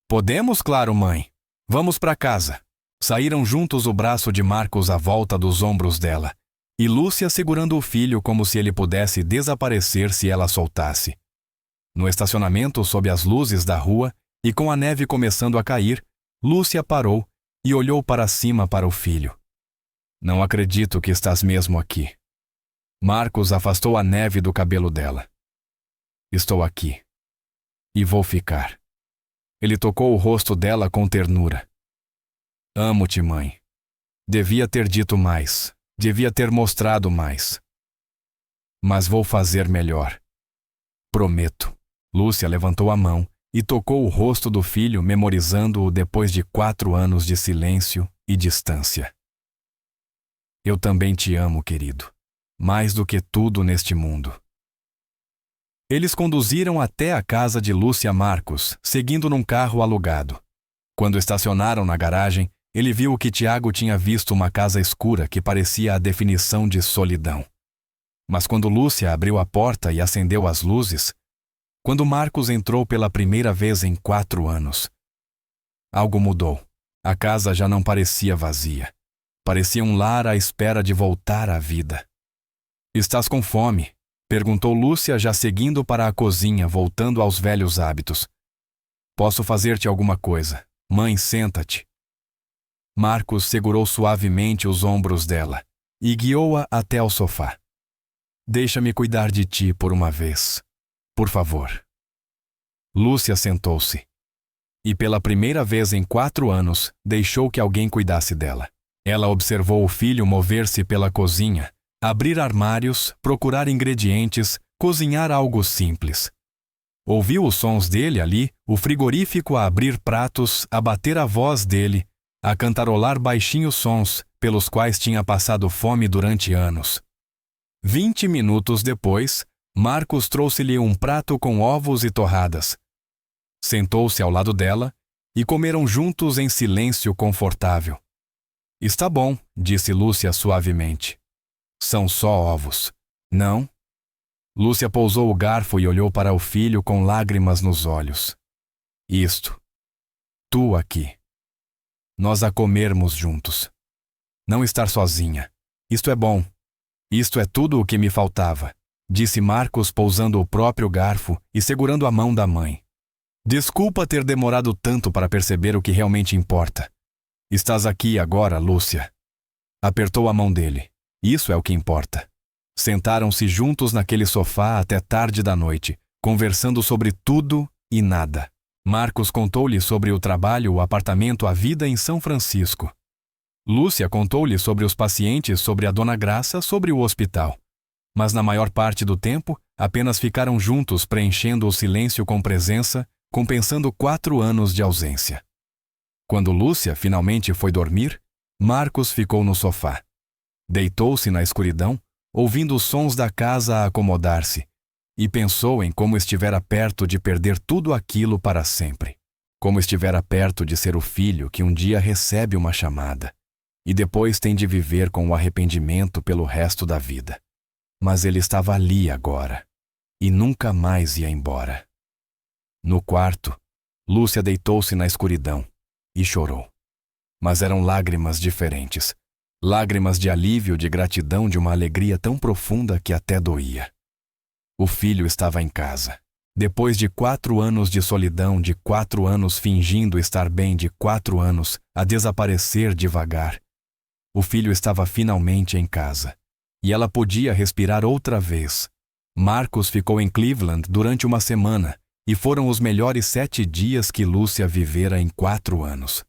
Podemos, claro, mãe. Vamos para casa. Saíram juntos, o braço de Marcos à volta dos ombros dela. E Lúcia segurando o filho como se ele pudesse desaparecer se ela soltasse. No estacionamento, sob as luzes da rua, e com a neve começando a cair, Lúcia parou e olhou para cima para o filho. Não acredito que estás mesmo aqui. Marcos afastou a neve do cabelo dela. Estou aqui. E vou ficar. Ele tocou o rosto dela com ternura. Amo-te, mãe. Devia ter dito mais. Devia ter mostrado mais. Mas vou fazer melhor. Prometo. Lúcia levantou a mão e tocou o rosto do filho, memorizando-o depois de 4 anos de silêncio e distância. Eu também te amo, querido, mais do que tudo neste mundo. Eles conduziram até a casa de Lúcia Marcos, seguindo num carro alugado. Quando estacionaram na garagem, ele viu que Tiago tinha visto uma casa escura que parecia a definição de solidão. Mas quando Lúcia abriu a porta e acendeu as luzes, quando Marcos entrou pela primeira vez em 4 anos, algo mudou. A casa já não parecia vazia. Parecia um lar à espera de voltar à vida. Estás com fome? Perguntou Lúcia, já seguindo para a cozinha, voltando aos velhos hábitos. Posso fazer-te alguma coisa? Mãe, senta-te. Marcos segurou suavemente os ombros dela e guiou-a até ao sofá. Deixa-me cuidar de ti por uma vez. Por favor. Lúcia sentou-se. E pela primeira vez em 4 anos, deixou que alguém cuidasse dela. Ela observou o filho mover-se pela cozinha, abrir armários, procurar ingredientes, cozinhar algo simples. Ouviu os sons dele ali, o frigorífico a abrir pratos, a bater a voz dele, a cantarolar baixinhos sons pelos quais tinha passado fome durante anos. 20 minutos depois, Marcos trouxe-lhe um prato com ovos e torradas. Sentou-se ao lado dela e comeram juntos em silêncio confortável. Está bom, disse Lúcia suavemente. São só ovos. Não? Lúcia pousou o garfo e olhou para o filho com lágrimas nos olhos. Isto. Tu aqui. Nós a comermos juntos. Não estar sozinha. Isto é bom. Isto é tudo o que me faltava, disse Marcos, pousando o próprio garfo e segurando a mão da mãe. Desculpa ter demorado tanto para perceber o que realmente importa. Estás aqui agora, Lúcia. Apertou a mão dele. Isso é o que importa. Sentaram-se juntos naquele sofá até tarde da noite, conversando sobre tudo e nada. Marcos contou-lhe sobre o trabalho, o apartamento, a vida em São Francisco. Lúcia contou-lhe sobre os pacientes, sobre a Dona Graça, sobre o hospital. Mas na maior parte do tempo, apenas ficaram juntos, preenchendo o silêncio com presença, compensando 4 anos de ausência. Quando Lúcia finalmente foi dormir, Marcos ficou no sofá. Deitou-se na escuridão, ouvindo os sons da casa a acomodar-se, e pensou em como estivera perto de perder tudo aquilo para sempre. Como estivera perto de ser o filho que um dia recebe uma chamada, e depois tem de viver com o arrependimento pelo resto da vida. Mas ele estava ali agora, e nunca mais ia embora. No quarto, Lúcia deitou-se na escuridão e chorou. Mas eram lágrimas diferentes. Lágrimas de alívio, de gratidão, de uma alegria tão profunda que até doía. O filho estava em casa. Depois de 4 anos de solidão, de 4 anos fingindo estar bem, de 4 anos a desaparecer devagar, o filho estava finalmente em casa. E ela podia respirar outra vez. Marcos ficou em Cleveland durante uma semana, e foram os melhores 7 dias que Lúcia vivera em 4 anos.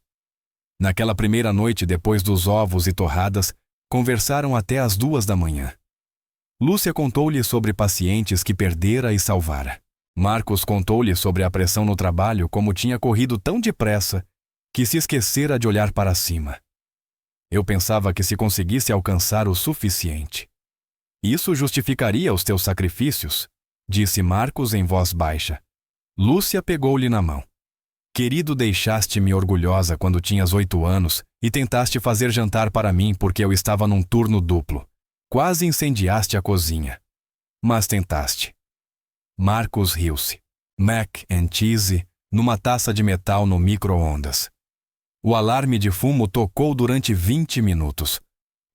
Naquela primeira noite, depois dos ovos e torradas, conversaram até às 2 da manhã. Lúcia contou-lhe sobre pacientes que perdera e salvara. Marcos contou-lhe sobre a pressão no trabalho, como tinha corrido tão depressa que se esquecera de olhar para cima. Eu pensava que se conseguisse alcançar o suficiente. Isso justificaria os teus sacrifícios, disse Marcos em voz baixa. Lúcia pegou-lhe na mão. Querido, deixaste-me orgulhosa quando tinhas 8 anos e tentaste fazer jantar para mim porque eu estava num turno duplo. Quase incendiaste a cozinha. Mas tentaste. Marcos riu-se. Mac and cheese numa taça de metal no micro-ondas. O alarme de fumo tocou durante 20 minutos.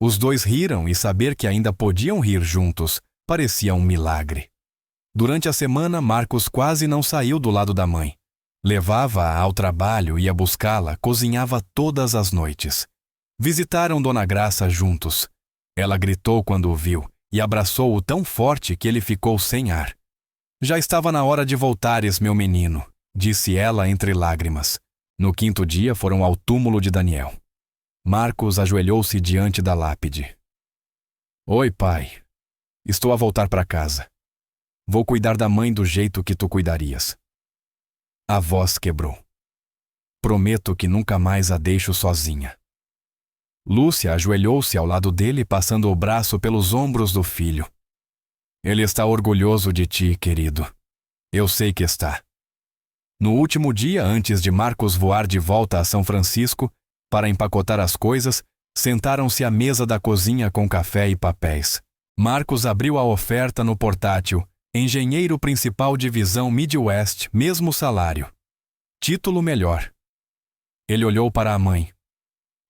Os dois riram e saber que ainda podiam rir juntos parecia um milagre. Durante a semana, Marcos quase não saiu do lado da mãe. Levava-a ao trabalho, ia buscá-la, cozinhava todas as noites. Visitaram Dona Graça juntos. Ela gritou quando o viu e abraçou-o tão forte que ele ficou sem ar. Já estava na hora de voltares, meu menino, disse ela entre lágrimas. No 5º dia foram ao túmulo de Daniel. Marcos ajoelhou-se diante da lápide. Oi, pai. Estou a voltar para casa. Vou cuidar da mãe do jeito que tu cuidarias. A voz quebrou. Prometo que nunca mais a deixo sozinha. Lúcia ajoelhou-se ao lado dele, passando o braço pelos ombros do filho. Ele está orgulhoso de ti, querido. Eu sei que está. No último dia, antes de Marcos voar de volta a São Francisco, para empacotar as coisas, sentaram-se à mesa da cozinha com café e papéis. Marcos abriu a oferta no portátil. Engenheiro principal divisão Midwest, mesmo salário. Título melhor. Ele olhou para a mãe.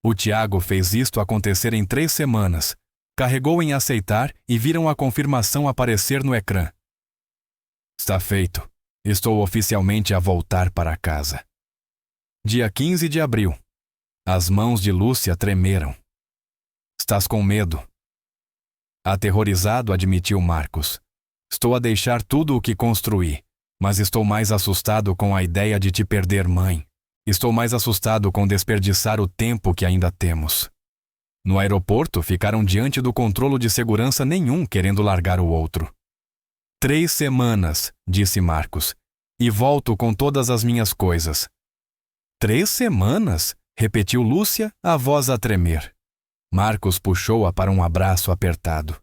O Tiago fez isto acontecer em 3 semanas. Carregou em aceitar e viram a confirmação aparecer no ecrã. Está feito. Estou oficialmente a voltar para casa. Dia 15 de abril. As mãos de Lúcia tremeram. Estás com medo? Aterrorizado, admitiu Marcos. Estou a deixar tudo o que construí, mas estou mais assustado com a ideia de te perder, mãe. Estou mais assustado com desperdiçar o tempo que ainda temos. No aeroporto, ficaram diante do controlo de segurança nenhum querendo largar o outro. 3 semanas, disse Marcos, e volto com todas as minhas coisas. 3 semanas? Repetiu Lúcia, a voz a tremer. Marcos puxou-a para um abraço apertado.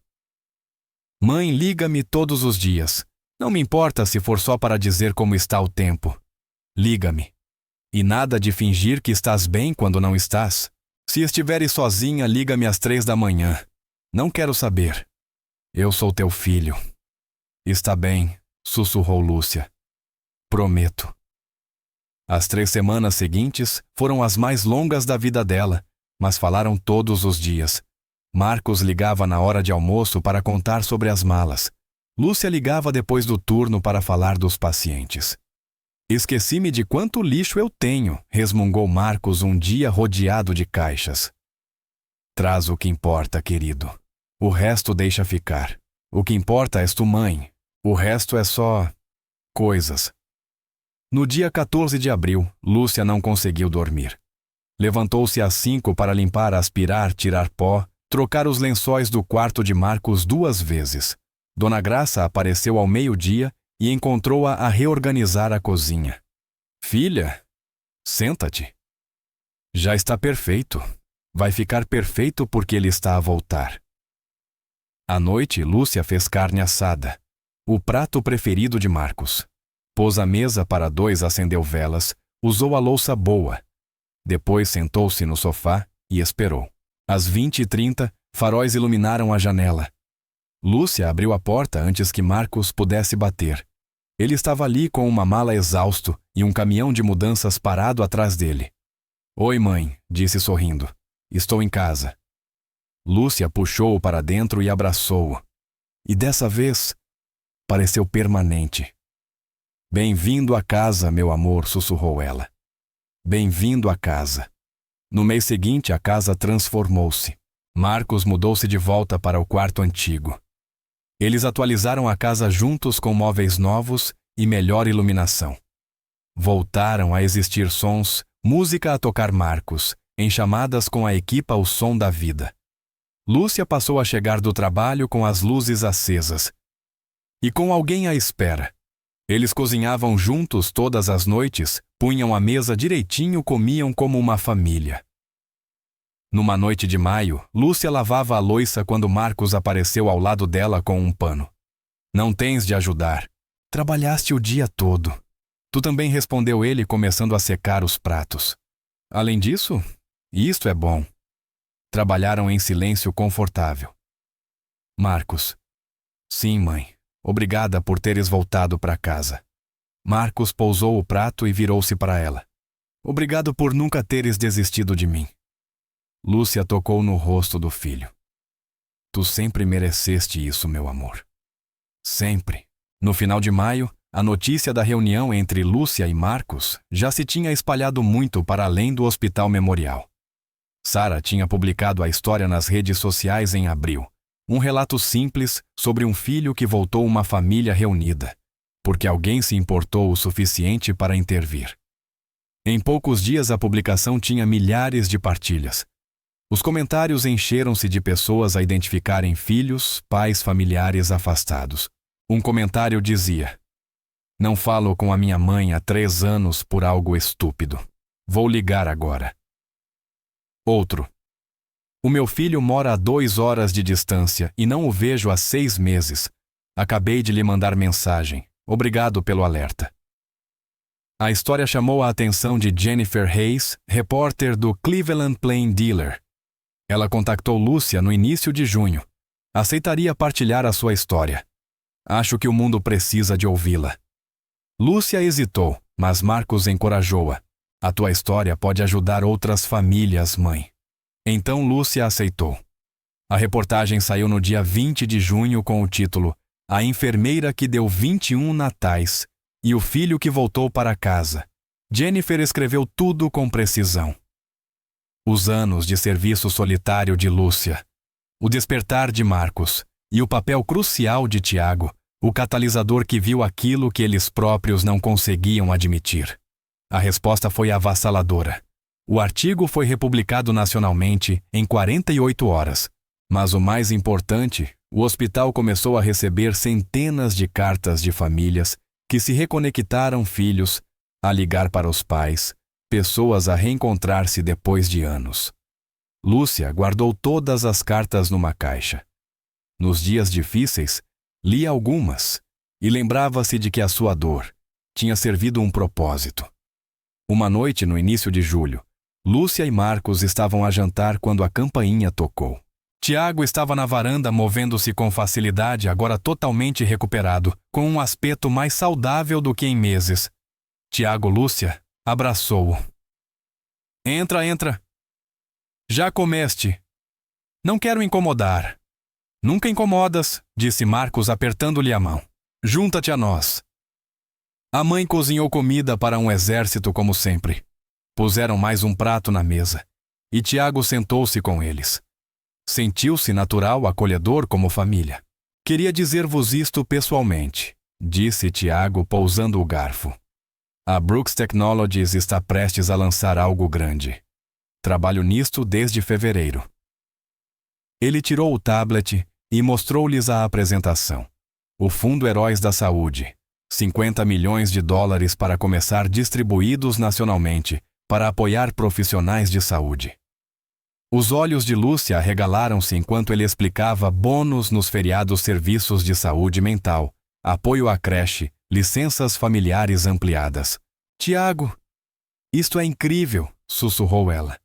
Mãe, liga-me todos os dias. Não me importa se for só para dizer como está o tempo. Liga-me. E nada de fingir que estás bem quando não estás. Se estiveres sozinha, liga-me às 3 da manhã. Não quero saber. Eu sou teu filho. Está bem, sussurrou Lúcia. Prometo. As 3 semanas seguintes foram as mais longas da vida dela, mas falaram todos os dias. Marcos ligava na hora de almoço para contar sobre as malas. Lúcia ligava depois do turno para falar dos pacientes. Esqueci-me de quanto lixo eu tenho, resmungou Marcos um dia rodeado de caixas. Traz o que importa, querido. O resto deixa ficar. O que importa és tu, mãe. O resto é só coisas. No dia 14 de abril, Lúcia não conseguiu dormir. Levantou-se às 5 para limpar, aspirar, tirar pó, trocar os lençóis do quarto de Marcos 2 vezes. Dona Graça apareceu ao meio-dia e encontrou-a a reorganizar a cozinha. Filha, senta-te. Já está perfeito. Vai ficar perfeito porque ele está a voltar. À noite, Lúcia fez carne assada, o prato preferido de Marcos. Pôs a mesa para 2, acendeu velas, usou a louça boa. Depois sentou-se no sofá e esperou. Às 20h30, faróis iluminaram a janela. Lúcia abriu a porta antes que Marcos pudesse bater. Ele estava ali com uma mala exausto e um caminhão de mudanças parado atrás dele. Oi, mãe, disse sorrindo. Estou em casa. Lúcia puxou-o para dentro e abraçou-o. E dessa vez, pareceu permanente. Bem-vindo a casa, meu amor, sussurrou ela. Bem-vindo a casa. No mês seguinte, a casa transformou-se. Marcos mudou-se de volta para o quarto antigo. Eles atualizaram a casa juntos com móveis novos e melhor iluminação. Voltaram a existir sons, música a tocar Marcos, em chamadas com a equipa O Som da Vida. Lúcia passou a chegar do trabalho com as luzes acesas. E com alguém à espera. Eles cozinhavam juntos todas as noites, punham a mesa direitinho, comiam como uma família. Numa noite de maio, Lúcia lavava a louça quando Marcos apareceu ao lado dela com um pano. Não tens de ajudar. Trabalhaste o dia todo. Tu também, respondeu ele, começando a secar os pratos. Além disso, isto é bom. Trabalharam em silêncio confortável. Marcos. Sim, mãe. Obrigada por teres voltado para casa. Marcos pousou o prato e virou-se para ela. Obrigado por nunca teres desistido de mim. Lúcia tocou no rosto do filho. Tu sempre mereceste isso, meu amor. Sempre. No final de maio, a notícia da reunião entre Lúcia e Marcos já se tinha espalhado muito para além do Hospital Memorial. Sara tinha publicado a história nas redes sociais em abril. Um relato simples sobre um filho que voltou uma família reunida, porque alguém se importou o suficiente para intervir. Em poucos dias a publicação tinha milhares de partilhas. Os comentários encheram-se de pessoas a identificarem filhos, pais familiares afastados. Um comentário dizia: Não falo com a minha mãe há 3 anos por algo estúpido. Vou ligar agora. Outro. O meu filho mora a 2 horas de distância e não o vejo há 6 meses. Acabei de lhe mandar mensagem. Obrigado pelo alerta. A história chamou a atenção de Jennifer Hayes, repórter do Cleveland Plain Dealer. Ela contactou Lúcia no início de junho. Aceitaria partilhar a sua história. Acho que o mundo precisa de ouvi-la. Lúcia hesitou, mas Marcos encorajou-a. A tua história pode ajudar outras famílias, mãe. Então Lúcia aceitou. A reportagem saiu no dia 20 de junho com o título A Enfermeira que Deu 21 Natais e o Filho que Voltou para Casa. Jennifer escreveu tudo com precisão. Os anos de serviço solitário de Lúcia, o despertar de Marcos e o papel crucial de Tiago, o catalisador que viu aquilo que eles próprios não conseguiam admitir. A resposta foi avassaladora. O artigo foi republicado nacionalmente em 48 horas. Mas o mais importante, o hospital começou a receber centenas de cartas de famílias que se reconectaram filhos, a ligar para os pais, pessoas a reencontrar-se depois de anos. Lúcia guardou todas as cartas numa caixa. Nos dias difíceis, lia algumas e lembrava-se de que a sua dor tinha servido um propósito. Uma noite no início de julho, Lúcia e Marcos estavam a jantar quando a campainha tocou. Tiago estava na varanda movendo-se com facilidade, agora totalmente recuperado, com um aspecto mais saudável do que em meses. Tiago Lúcia abraçou-o. Entra, entra. Já comeste. Não quero incomodar. Nunca incomodas, disse Marcos apertando-lhe a mão. Junta-te a nós. A mãe cozinhou comida para um exército como sempre. Puseram mais um prato na mesa, e Tiago sentou-se com eles. Sentiu-se natural, acolhedor como família. Queria dizer-vos isto pessoalmente, disse Tiago pousando o garfo. A Brooks Technologies está prestes a lançar algo grande. Trabalho nisto desde fevereiro. Ele tirou o tablet e mostrou-lhes a apresentação. O Fundo Heróis da Saúde. 50 milhões de dólares para começar distribuídos nacionalmente, para apoiar profissionais de saúde. Os olhos de Lúcia arregalaram-se enquanto ele explicava bônus nos feriados, serviços de saúde mental, apoio à creche, licenças familiares ampliadas. Tiago, isto é incrível, sussurrou ela.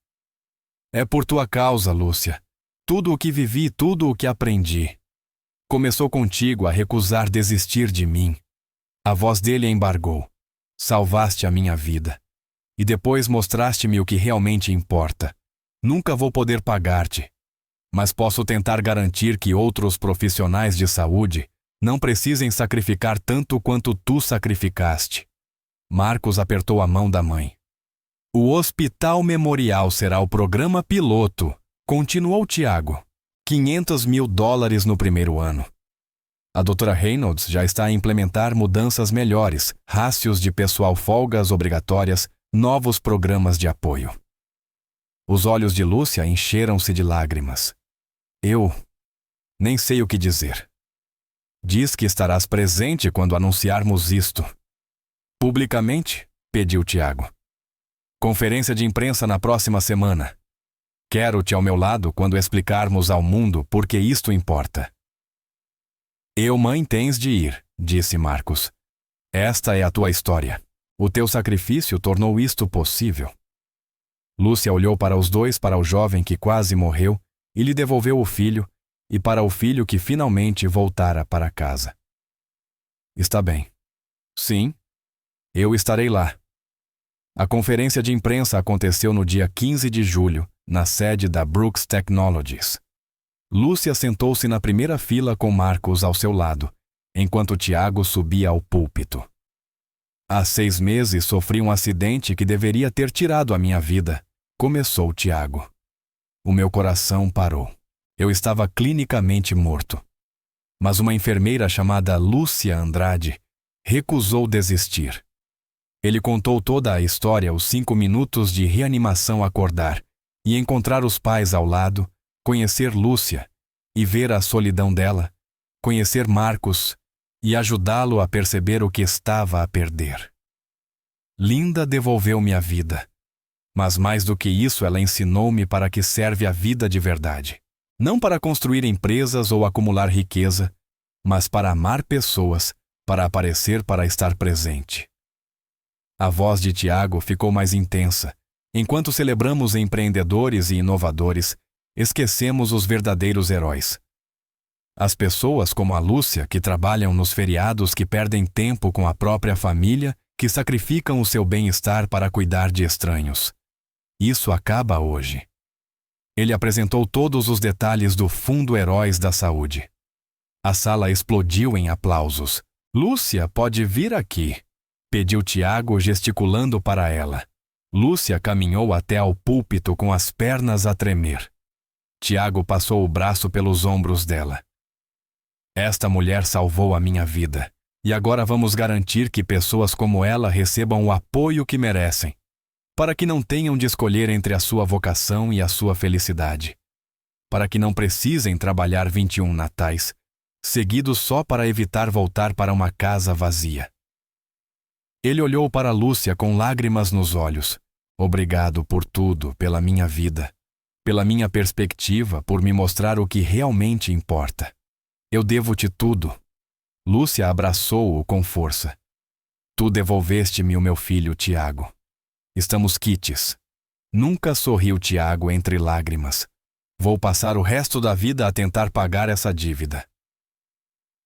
É por tua causa, Lúcia. Tudo o que vivi, tudo o que aprendi. Começou contigo a recusar desistir de mim. A voz dele embargou. Salvaste a minha vida. E depois mostraste-me o que realmente importa. Nunca vou poder pagar-te, mas posso tentar garantir que outros profissionais de saúde não precisem sacrificar tanto quanto tu sacrificaste. Marcos apertou a mão da mãe. O Hospital Memorial será o programa piloto, continuou Tiago. 500 mil dólares no primeiro ano. A doutora Reynolds já está a implementar mudanças melhores, rácios de pessoal, folgas obrigatórias, novos programas de apoio. Os olhos de Lúcia encheram-se de lágrimas. Eu nem sei o que dizer. Diz que estarás presente quando anunciarmos isto. Publicamente? Pediu Tiago. Conferência de imprensa na próxima semana. Quero-te ao meu lado quando explicarmos ao mundo por que isto importa. Eu, mãe, tens de ir, disse Marcos. Esta é a tua história. O teu sacrifício tornou isto possível. Lúcia olhou para os dois, para o jovem que quase morreu, e lhe devolveu o filho, e para o filho que finalmente voltara para casa. Está bem. Sim, eu estarei lá. A conferência de imprensa aconteceu no dia 15 de julho, na sede da Brooks Technologies. Lúcia sentou-se na primeira fila com Marcos ao seu lado, enquanto Tiago subia ao púlpito. Há 6 meses sofri um acidente que deveria ter tirado a minha vida, começou Tiago. O meu coração parou. Eu estava clinicamente morto. Mas uma enfermeira chamada Lúcia Andrade recusou desistir. Ele contou toda a história, os 5 minutos de reanimação, acordar e encontrar os pais ao lado, conhecer Lúcia e ver a solidão dela, conhecer Marcos e ajudá-lo a perceber o que estava a perder. Linda devolveu-me a vida. Mas mais do que isso, ela ensinou-me para que serve a vida de verdade. Não para construir empresas ou acumular riqueza, mas para amar pessoas, para aparecer, para estar presente. A voz de Tiago ficou mais intensa. Enquanto celebramos empreendedores e inovadores, esquecemos os verdadeiros heróis. As pessoas como a Lúcia, que trabalham nos feriados, que perdem tempo com a própria família, que sacrificam o seu bem-estar para cuidar de estranhos. Isso acaba hoje. Ele apresentou todos os detalhes do Fundo Heróis da Saúde. A sala explodiu em aplausos. Lúcia, pode vir aqui, pediu Tiago, gesticulando para ela. Lúcia caminhou até ao púlpito com as pernas a tremer. Tiago passou o braço pelos ombros dela. Esta mulher salvou a minha vida, e agora vamos garantir que pessoas como ela recebam o apoio que merecem, para que não tenham de escolher entre a sua vocação e a sua felicidade, para que não precisem trabalhar 21 natais, seguidos só para evitar voltar para uma casa vazia. Ele olhou para Lúcia com lágrimas nos olhos. Obrigado por tudo, pela minha vida, pela minha perspectiva, por me mostrar o que realmente importa. Eu devo-te tudo. Lúcia abraçou-o com força. Tu devolveste-me o meu filho, Tiago. Estamos quites. Nunca sorriu Tiago entre lágrimas. Vou passar o resto da vida a tentar pagar essa dívida.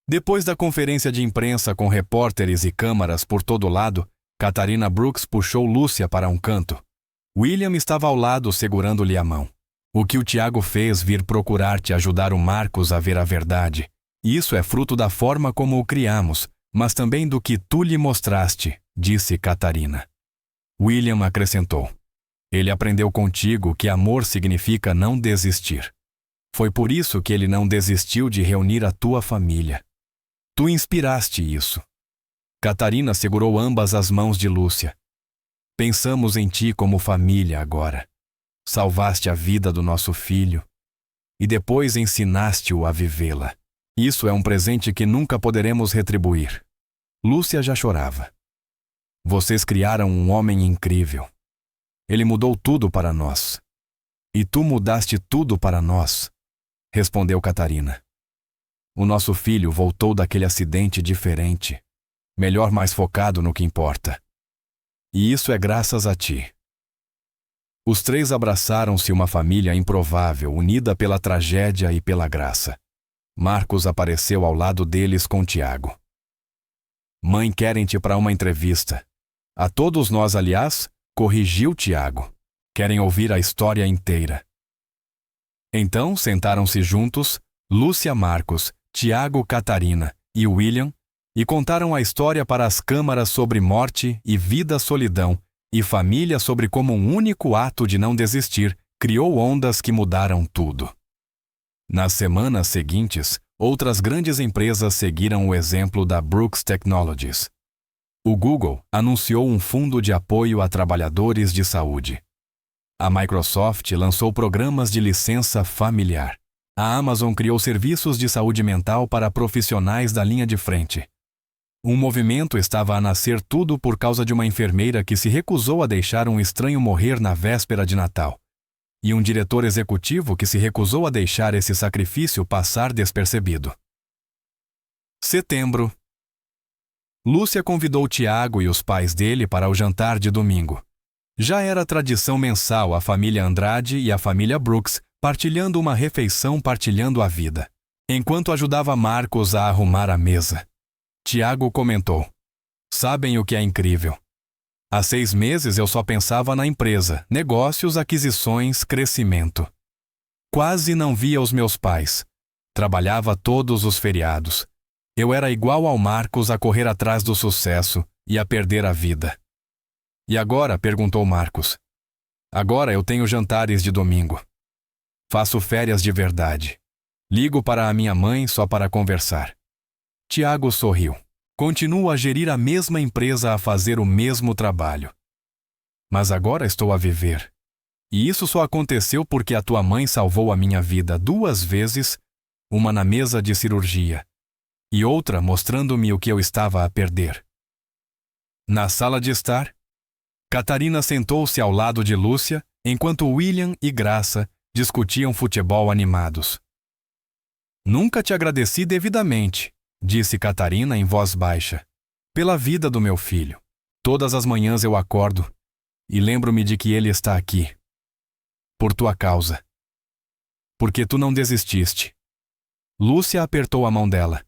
Depois da conferência de imprensa com repórteres e câmaras por todo lado, Catarina Brooks puxou Lúcia para um canto. William estava ao lado segurando-lhe a mão. O que o Tiago fez vir procurar-te ajudar o Marcos a ver a verdade. Isso é fruto da forma como o criamos, mas também do que tu lhe mostraste, disse Catarina. William acrescentou. Ele aprendeu contigo que amor significa não desistir. Foi por isso que ele não desistiu de reunir a tua família. Tu inspiraste isso. Catarina segurou ambas as mãos de Lúcia. Pensamos em ti como família agora. Salvaste a vida do nosso filho e depois ensinaste-o a vivê-la. Isso é um presente que nunca poderemos retribuir. Lúcia já chorava. Vocês criaram um homem incrível. Ele mudou tudo para nós. E tu mudaste tudo para nós, respondeu Catarina. O nosso filho voltou daquele acidente diferente, melhor, mais focado no que importa. E isso é graças a ti. Os três abraçaram-se, uma família improvável, unida pela tragédia e pela graça. Marcos apareceu ao lado deles com Tiago. Mãe, querem-te para uma entrevista. A todos nós, aliás, corrigiu Tiago. Querem ouvir a história inteira. Então sentaram-se juntos, Lúcia, Marcos, Tiago, Catarina e William, e contaram a história para as câmaras sobre morte e vida, solidão, e família, sobre como um único ato de não desistir criou ondas que mudaram tudo. Nas semanas seguintes, outras grandes empresas seguiram o exemplo da Brooks Technologies. O Google anunciou um fundo de apoio a trabalhadores de saúde. A Microsoft lançou programas de licença familiar. A Amazon criou serviços de saúde mental para profissionais da linha de frente. Um movimento estava a nascer, tudo por causa de uma enfermeira que se recusou a deixar um estranho morrer na véspera de Natal. E um diretor executivo que se recusou a deixar esse sacrifício passar despercebido. Setembro. Lúcia convidou Tiago e os pais dele para o jantar de domingo. Já era tradição mensal a família Andrade e a família Brooks partilhando uma refeição, partilhando a vida. Enquanto ajudava Marcos a arrumar a mesa, Tiago comentou: sabem o que é incrível? Há 6 meses eu só pensava na empresa, negócios, aquisições, crescimento. Quase não via os meus pais. Trabalhava todos os feriados. Eu era igual ao Marcos a correr atrás do sucesso e a perder a vida. E agora? Perguntou Marcos. Agora eu tenho jantares de domingo. Faço férias de verdade. Ligo para a minha mãe só para conversar. Tiago sorriu. Continuo a gerir a mesma empresa, a fazer o mesmo trabalho. Mas agora estou a viver. E isso só aconteceu porque a tua mãe salvou a minha vida 2 vezes, uma na mesa de cirurgia, e outra mostrando-me o que eu estava a perder. Na sala de estar, Catarina sentou-se ao lado de Lúcia, enquanto William e Graça discutiam futebol animados. Nunca te agradeci devidamente, disse Catarina em voz baixa, pela vida do meu filho. Todas as manhãs eu acordo e lembro-me de que ele está aqui. Por tua causa. Porque tu não desististe. Lúcia apertou a mão dela.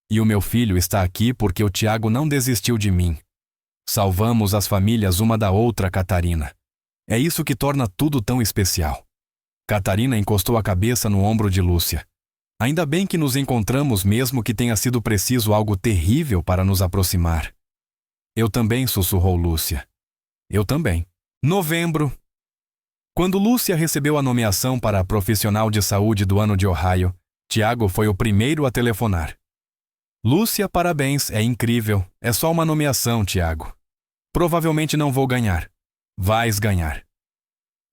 E o meu filho está aqui porque o Tiago não desistiu de mim. Salvamos as famílias uma da outra, Catarina. É isso que torna tudo tão especial. Catarina encostou a cabeça no ombro de Lúcia. Ainda bem que nos encontramos, mesmo que tenha sido preciso algo terrível para nos aproximar. Eu também, sussurrou Lúcia. Eu também. Novembro. Quando Lúcia recebeu a nomeação para a profissional de saúde do ano de Ohio, Tiago foi o primeiro a telefonar. Lúcia, parabéns, é incrível. É só uma nomeação, Tiago. Provavelmente não vou ganhar. Vais ganhar.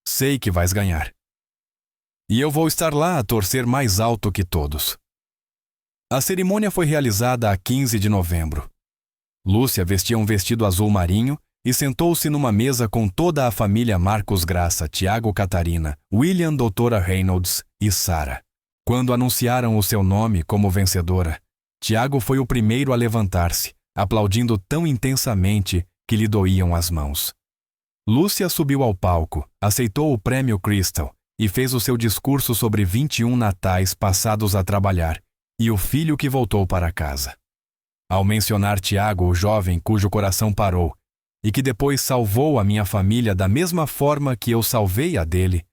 Sei que vais ganhar. E eu vou estar lá a torcer mais alto que todos. A cerimônia foi realizada a 15 de novembro. Lúcia vestia um vestido azul marinho e sentou-se numa mesa com toda a família Marcos Graça, Tiago Catarina, William Doutora Reynolds e Sara. Quando anunciaram o seu nome como vencedora, Tiago foi o primeiro a levantar-se, aplaudindo tão intensamente que lhe doíam as mãos. Lúcia subiu ao palco, aceitou o prêmio Crystal e fez o seu discurso sobre 21 natais passados a trabalhar e o filho que voltou para casa. Ao mencionar Tiago, o jovem cujo coração parou e que depois salvou a minha família da mesma forma que eu salvei a dele,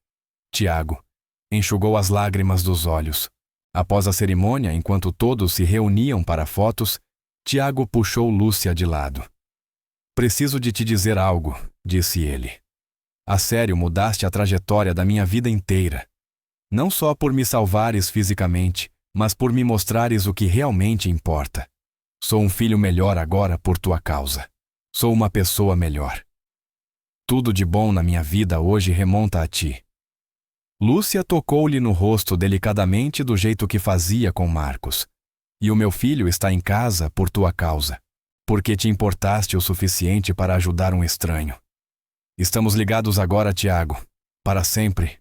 Tiago enxugou as lágrimas dos olhos. Após a cerimônia, enquanto todos se reuniam para fotos, Tiago puxou Lúcia de lado. Preciso de te dizer algo, disse ele. A sério, mudaste a trajetória da minha vida inteira. Não só por me salvares fisicamente, mas por me mostrares o que realmente importa. Sou um filho melhor agora por tua causa. Sou uma pessoa melhor. Tudo de bom na minha vida hoje remonta a ti. Lúcia tocou-lhe no rosto delicadamente do jeito que fazia com Marcos. E o meu filho está em casa por tua causa, porque te importaste o suficiente para ajudar um estranho. Estamos ligados agora, Tiago, para sempre.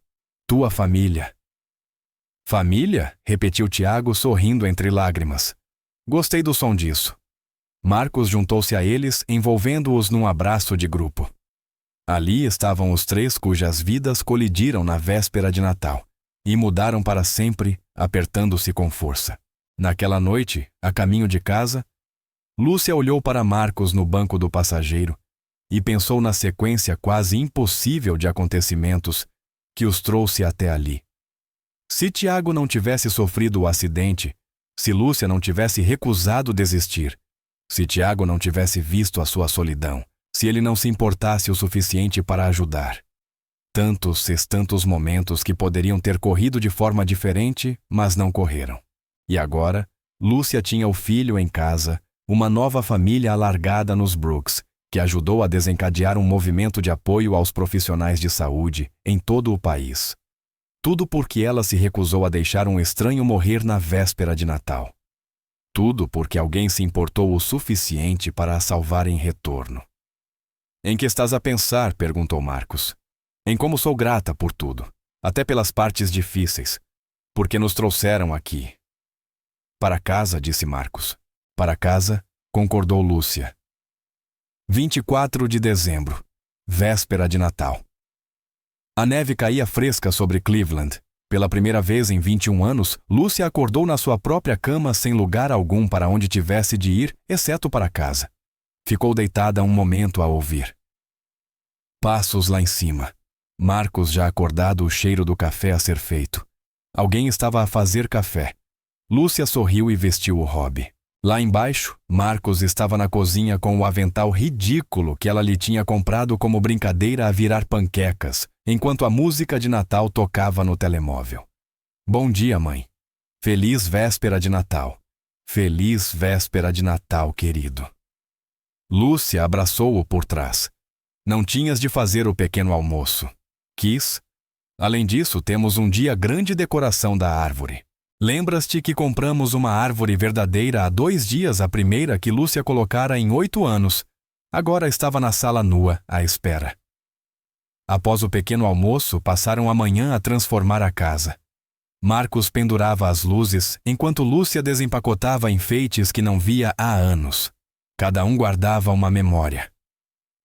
Tua família. Família? Repetiu Tiago, sorrindo entre lágrimas. Gostei do som disso. Marcos juntou-se a eles, envolvendo-os num abraço de grupo. Ali estavam os três cujas vidas colidiram na véspera de Natal e mudaram para sempre, apertando-se com força. Naquela noite, a caminho de casa, Lúcia olhou para Marcos no banco do passageiro e pensou na sequência quase impossível de acontecimentos que os trouxe até ali. Se Tiago não tivesse sofrido o acidente, se Lúcia não tivesse recusado desistir, se Tiago não tivesse visto a sua solidão, se ele não se importasse o suficiente para ajudar. Tantos momentos que poderiam ter corrido de forma diferente, mas não correram. E agora, Lúcia tinha o filho em casa, uma nova família alargada nos Brooks, que ajudou a desencadear um movimento de apoio aos profissionais de saúde em todo o país. Tudo porque ela se recusou a deixar um estranho morrer na véspera de Natal. Tudo porque alguém se importou o suficiente para a salvar em retorno. Em que estás a pensar? Perguntou Marcos. Em como sou grata por tudo, até pelas partes difíceis, porque nos trouxeram aqui. Para casa, disse Marcos. Para casa, concordou Lúcia. 24 de dezembro, véspera de Natal. A neve caía fresca sobre Cleveland. Pela primeira vez em 21 anos, Lúcia acordou na sua própria cama sem lugar algum para onde tivesse de ir, exceto para casa. Ficou deitada um momento a ouvir. Passos lá em cima. Marcos já acordado, o cheiro do café a ser feito. Alguém estava a fazer café. Lúcia sorriu e vestiu o hobby. Lá embaixo, Marcos estava na cozinha com o avental ridículo que ela lhe tinha comprado como brincadeira a virar panquecas, enquanto a música de Natal tocava no telemóvel. Bom dia, mãe. Feliz véspera de Natal. Feliz véspera de Natal, querido. Lúcia abraçou-o por trás. Não tinhas de fazer o pequeno almoço. Quis. Além disso, temos um dia grande decoração da árvore. Lembras-te que compramos uma árvore verdadeira há 2 dias, a primeira que Lúcia colocara em 8 anos. Agora estava na sala nua, à espera. Após o pequeno almoço, passaram a manhã a transformar a casa. Marcos pendurava as luzes, enquanto Lúcia desempacotava enfeites que não via há anos. Cada um guardava uma memória.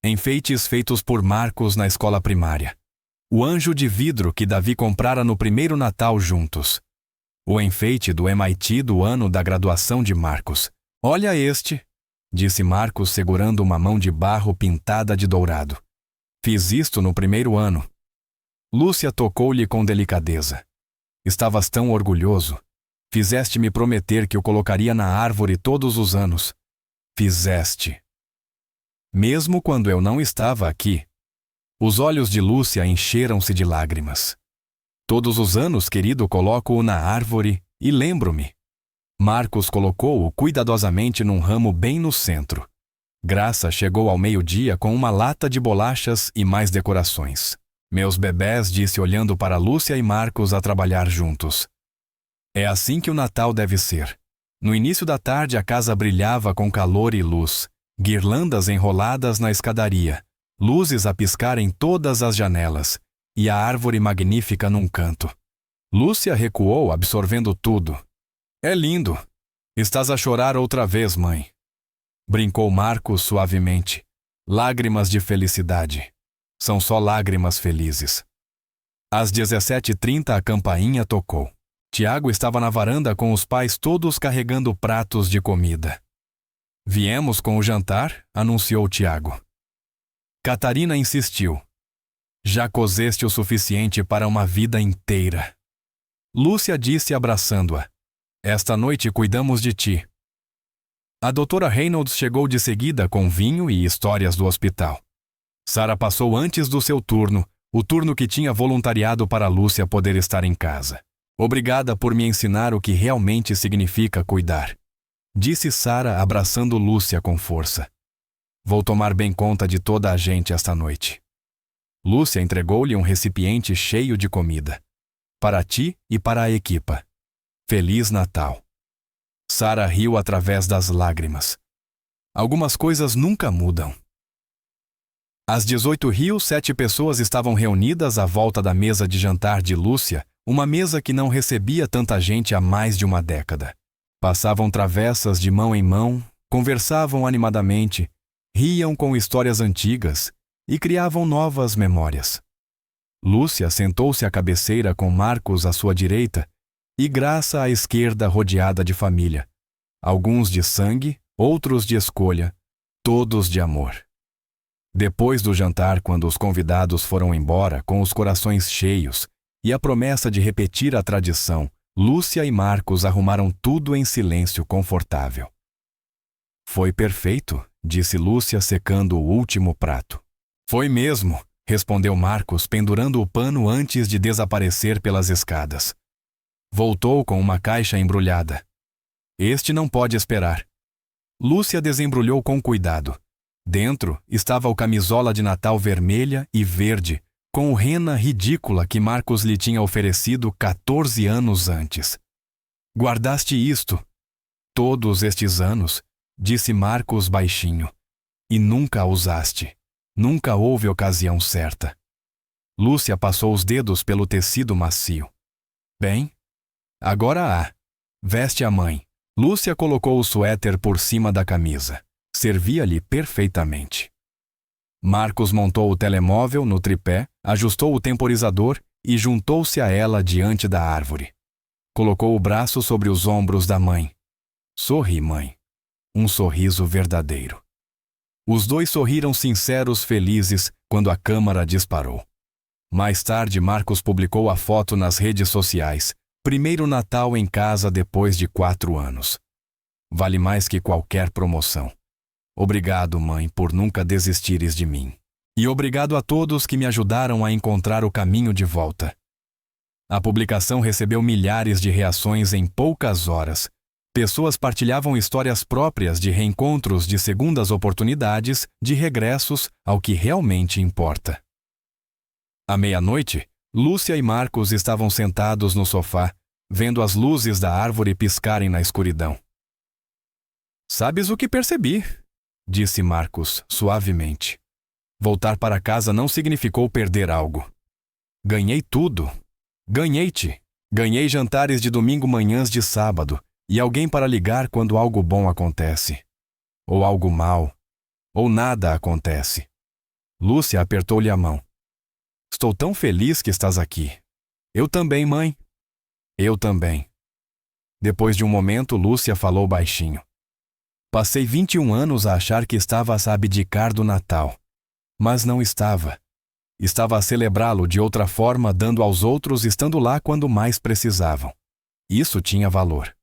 Enfeites feitos por Marcos na escola primária. O anjo de vidro que Davi comprara no primeiro Natal juntos. O enfeite do MIT do ano da graduação de Marcos. Olha este, disse Marcos segurando uma mão de barro pintada de dourado. Fiz isto no primeiro ano. Lúcia tocou-lhe com delicadeza. Estavas tão orgulhoso. Fizeste-me prometer que o colocaria na árvore todos os anos. Fizeste. Mesmo quando eu não estava aqui. Os olhos de Lúcia encheram-se de lágrimas. Todos os anos, querido, coloco-o na árvore e lembro-me. Marcos colocou-o cuidadosamente num ramo bem no centro. Graça chegou ao meio-dia com uma lata de bolachas e mais decorações. Meus bebés, disse olhando para Lúcia e Marcos a trabalhar juntos. É assim que o Natal deve ser. No início da tarde a casa brilhava com calor e luz, guirlandas enroladas na escadaria, luzes a piscar em todas as janelas, e a árvore magnífica num canto. Lúcia recuou, absorvendo tudo. É lindo. Estás a chorar outra vez, mãe. Brincou Marcos suavemente. Lágrimas de felicidade. São só lágrimas felizes. Às 17h30 a campainha tocou. Tiago estava na varanda com os pais todos carregando pratos de comida. Viemos com o jantar, anunciou Tiago. Catarina insistiu. Já cozeste o suficiente para uma vida inteira. Lúcia disse abraçando-a. Esta noite cuidamos de ti. A doutora Reynolds chegou de seguida com vinho e histórias do hospital. Sara passou antes do seu turno, o turno que tinha voluntariado para Lúcia poder estar em casa. Obrigada por me ensinar o que realmente significa cuidar, disse Sara abraçando Lúcia com força. Vou tomar bem conta de toda a gente esta noite. Lúcia entregou-lhe um recipiente cheio de comida. Para ti e para a equipa. Feliz Natal. Sara riu através das lágrimas. Algumas coisas nunca mudam. Às 18h, 7 pessoas estavam reunidas à volta da mesa de jantar de Lúcia, uma mesa que não recebia tanta gente há mais de uma década. Passavam travessas de mão em mão, conversavam animadamente, riam com histórias antigas e criavam novas memórias. Lúcia sentou-se à cabeceira com Marcos à sua direita e Graça à esquerda, rodeada de família. Alguns de sangue, outros de escolha, todos de amor. Depois do jantar, quando os convidados foram embora com os corações cheios e a promessa de repetir a tradição, Lúcia e Marcos arrumaram tudo em silêncio confortável. Foi perfeito, disse Lúcia secando o último prato. Foi mesmo, respondeu Marcos pendurando o pano antes de desaparecer pelas escadas. Voltou com uma caixa embrulhada. Este não pode esperar. Lúcia desembrulhou com cuidado. Dentro estava o camisola de Natal vermelha e verde, com rena ridícula que Marcos lhe tinha oferecido 14 anos antes. Guardaste isto? Todos estes anos, disse Marcos baixinho, e nunca a usaste. Nunca houve ocasião certa. Lúcia passou os dedos pelo tecido macio. Bem, agora há. Veste a mãe. Lúcia colocou o suéter por cima da camisa. Servia-lhe perfeitamente. Marcos montou o telemóvel no tripé, ajustou o temporizador e juntou-se a ela diante da árvore. Colocou o braço sobre os ombros da mãe. Sorri, mãe. Um sorriso verdadeiro. Os dois sorriram sinceros, felizes, quando a câmara disparou. Mais tarde, Marcos publicou a foto nas redes sociais. Primeiro Natal em casa depois de 4 anos. Vale mais que qualquer promoção. Obrigado, mãe, por nunca desistires de mim. E obrigado a todos que me ajudaram a encontrar o caminho de volta. A publicação recebeu milhares de reações em poucas horas. Pessoas partilhavam histórias próprias de reencontros, de segundas oportunidades, de regressos ao que realmente importa. À meia-noite, Lúcia e Marcos estavam sentados no sofá, vendo as luzes da árvore piscarem na escuridão. Sabes o que percebi? Disse Marcos, suavemente. Voltar para casa não significou perder algo. Ganhei tudo. Ganhei-te. Ganhei jantares de domingo manhãs de sábado e alguém para ligar quando algo bom acontece. Ou algo mal. Ou nada acontece. Lúcia apertou-lhe a mão. Estou tão feliz que estás aqui. Eu também, mãe. Eu também. Depois de um momento, Lúcia falou baixinho. Passei 21 anos a achar que estava a abdicar do Natal. Mas não estava. Estava a celebrá-lo de outra forma, dando aos outros, estando lá quando mais precisavam. Isso tinha valor.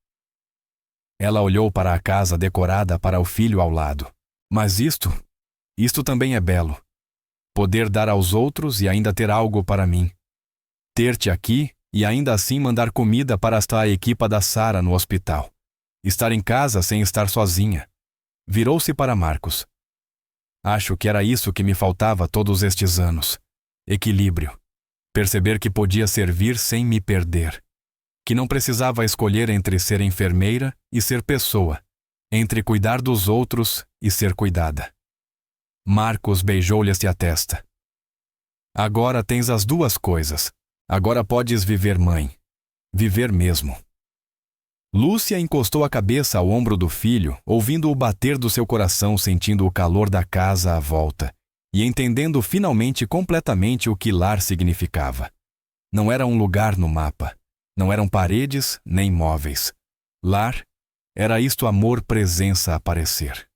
Ela olhou para a casa decorada para o filho ao lado. Mas isto também é belo. Poder dar aos outros e ainda ter algo para mim. Ter-te aqui e ainda assim mandar comida para a equipa da Sara no hospital. Estar em casa sem estar sozinha. Virou-se para Marcos. Acho que era isso que me faltava todos estes anos. Equilíbrio. Perceber que podia servir sem me perder. Que não precisava escolher entre ser enfermeira e ser pessoa. Entre cuidar dos outros e ser cuidada. Marcos beijou-lhe a testa. Agora tens as duas coisas. Agora podes viver, mãe. Viver mesmo. Lúcia encostou a cabeça ao ombro do filho, ouvindo o bater do seu coração, sentindo o calor da casa à volta e entendendo finalmente completamente o que lar significava. Não era um lugar no mapa. Não eram paredes nem móveis. Lar era isto: amor, presença, aparecer.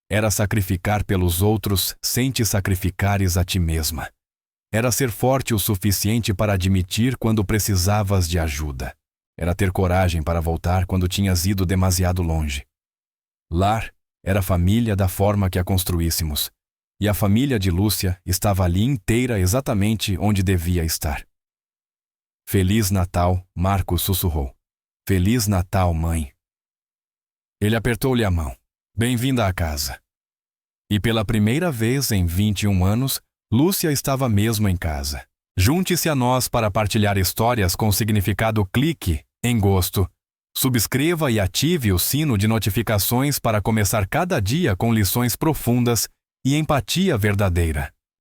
Era sacrificar pelos outros sem te sacrificares a ti mesma. Era ser forte o suficiente para admitir quando precisavas de ajuda. Era ter coragem para voltar quando tinhas ido demasiado longe. Lar era família da forma que a construíssemos. E a família de Lúcia estava ali inteira exatamente onde devia estar. Feliz Natal, Marcos sussurrou. Feliz Natal, mãe. Ele apertou-lhe a mão. Bem-vinda à casa. E pela primeira vez em 21 anos, Lúcia estava mesmo em casa. Junte-se a nós para partilhar histórias com significado. Clique em gosto. Subscreva e ative o sino de notificações para começar cada dia com lições profundas e empatia verdadeira.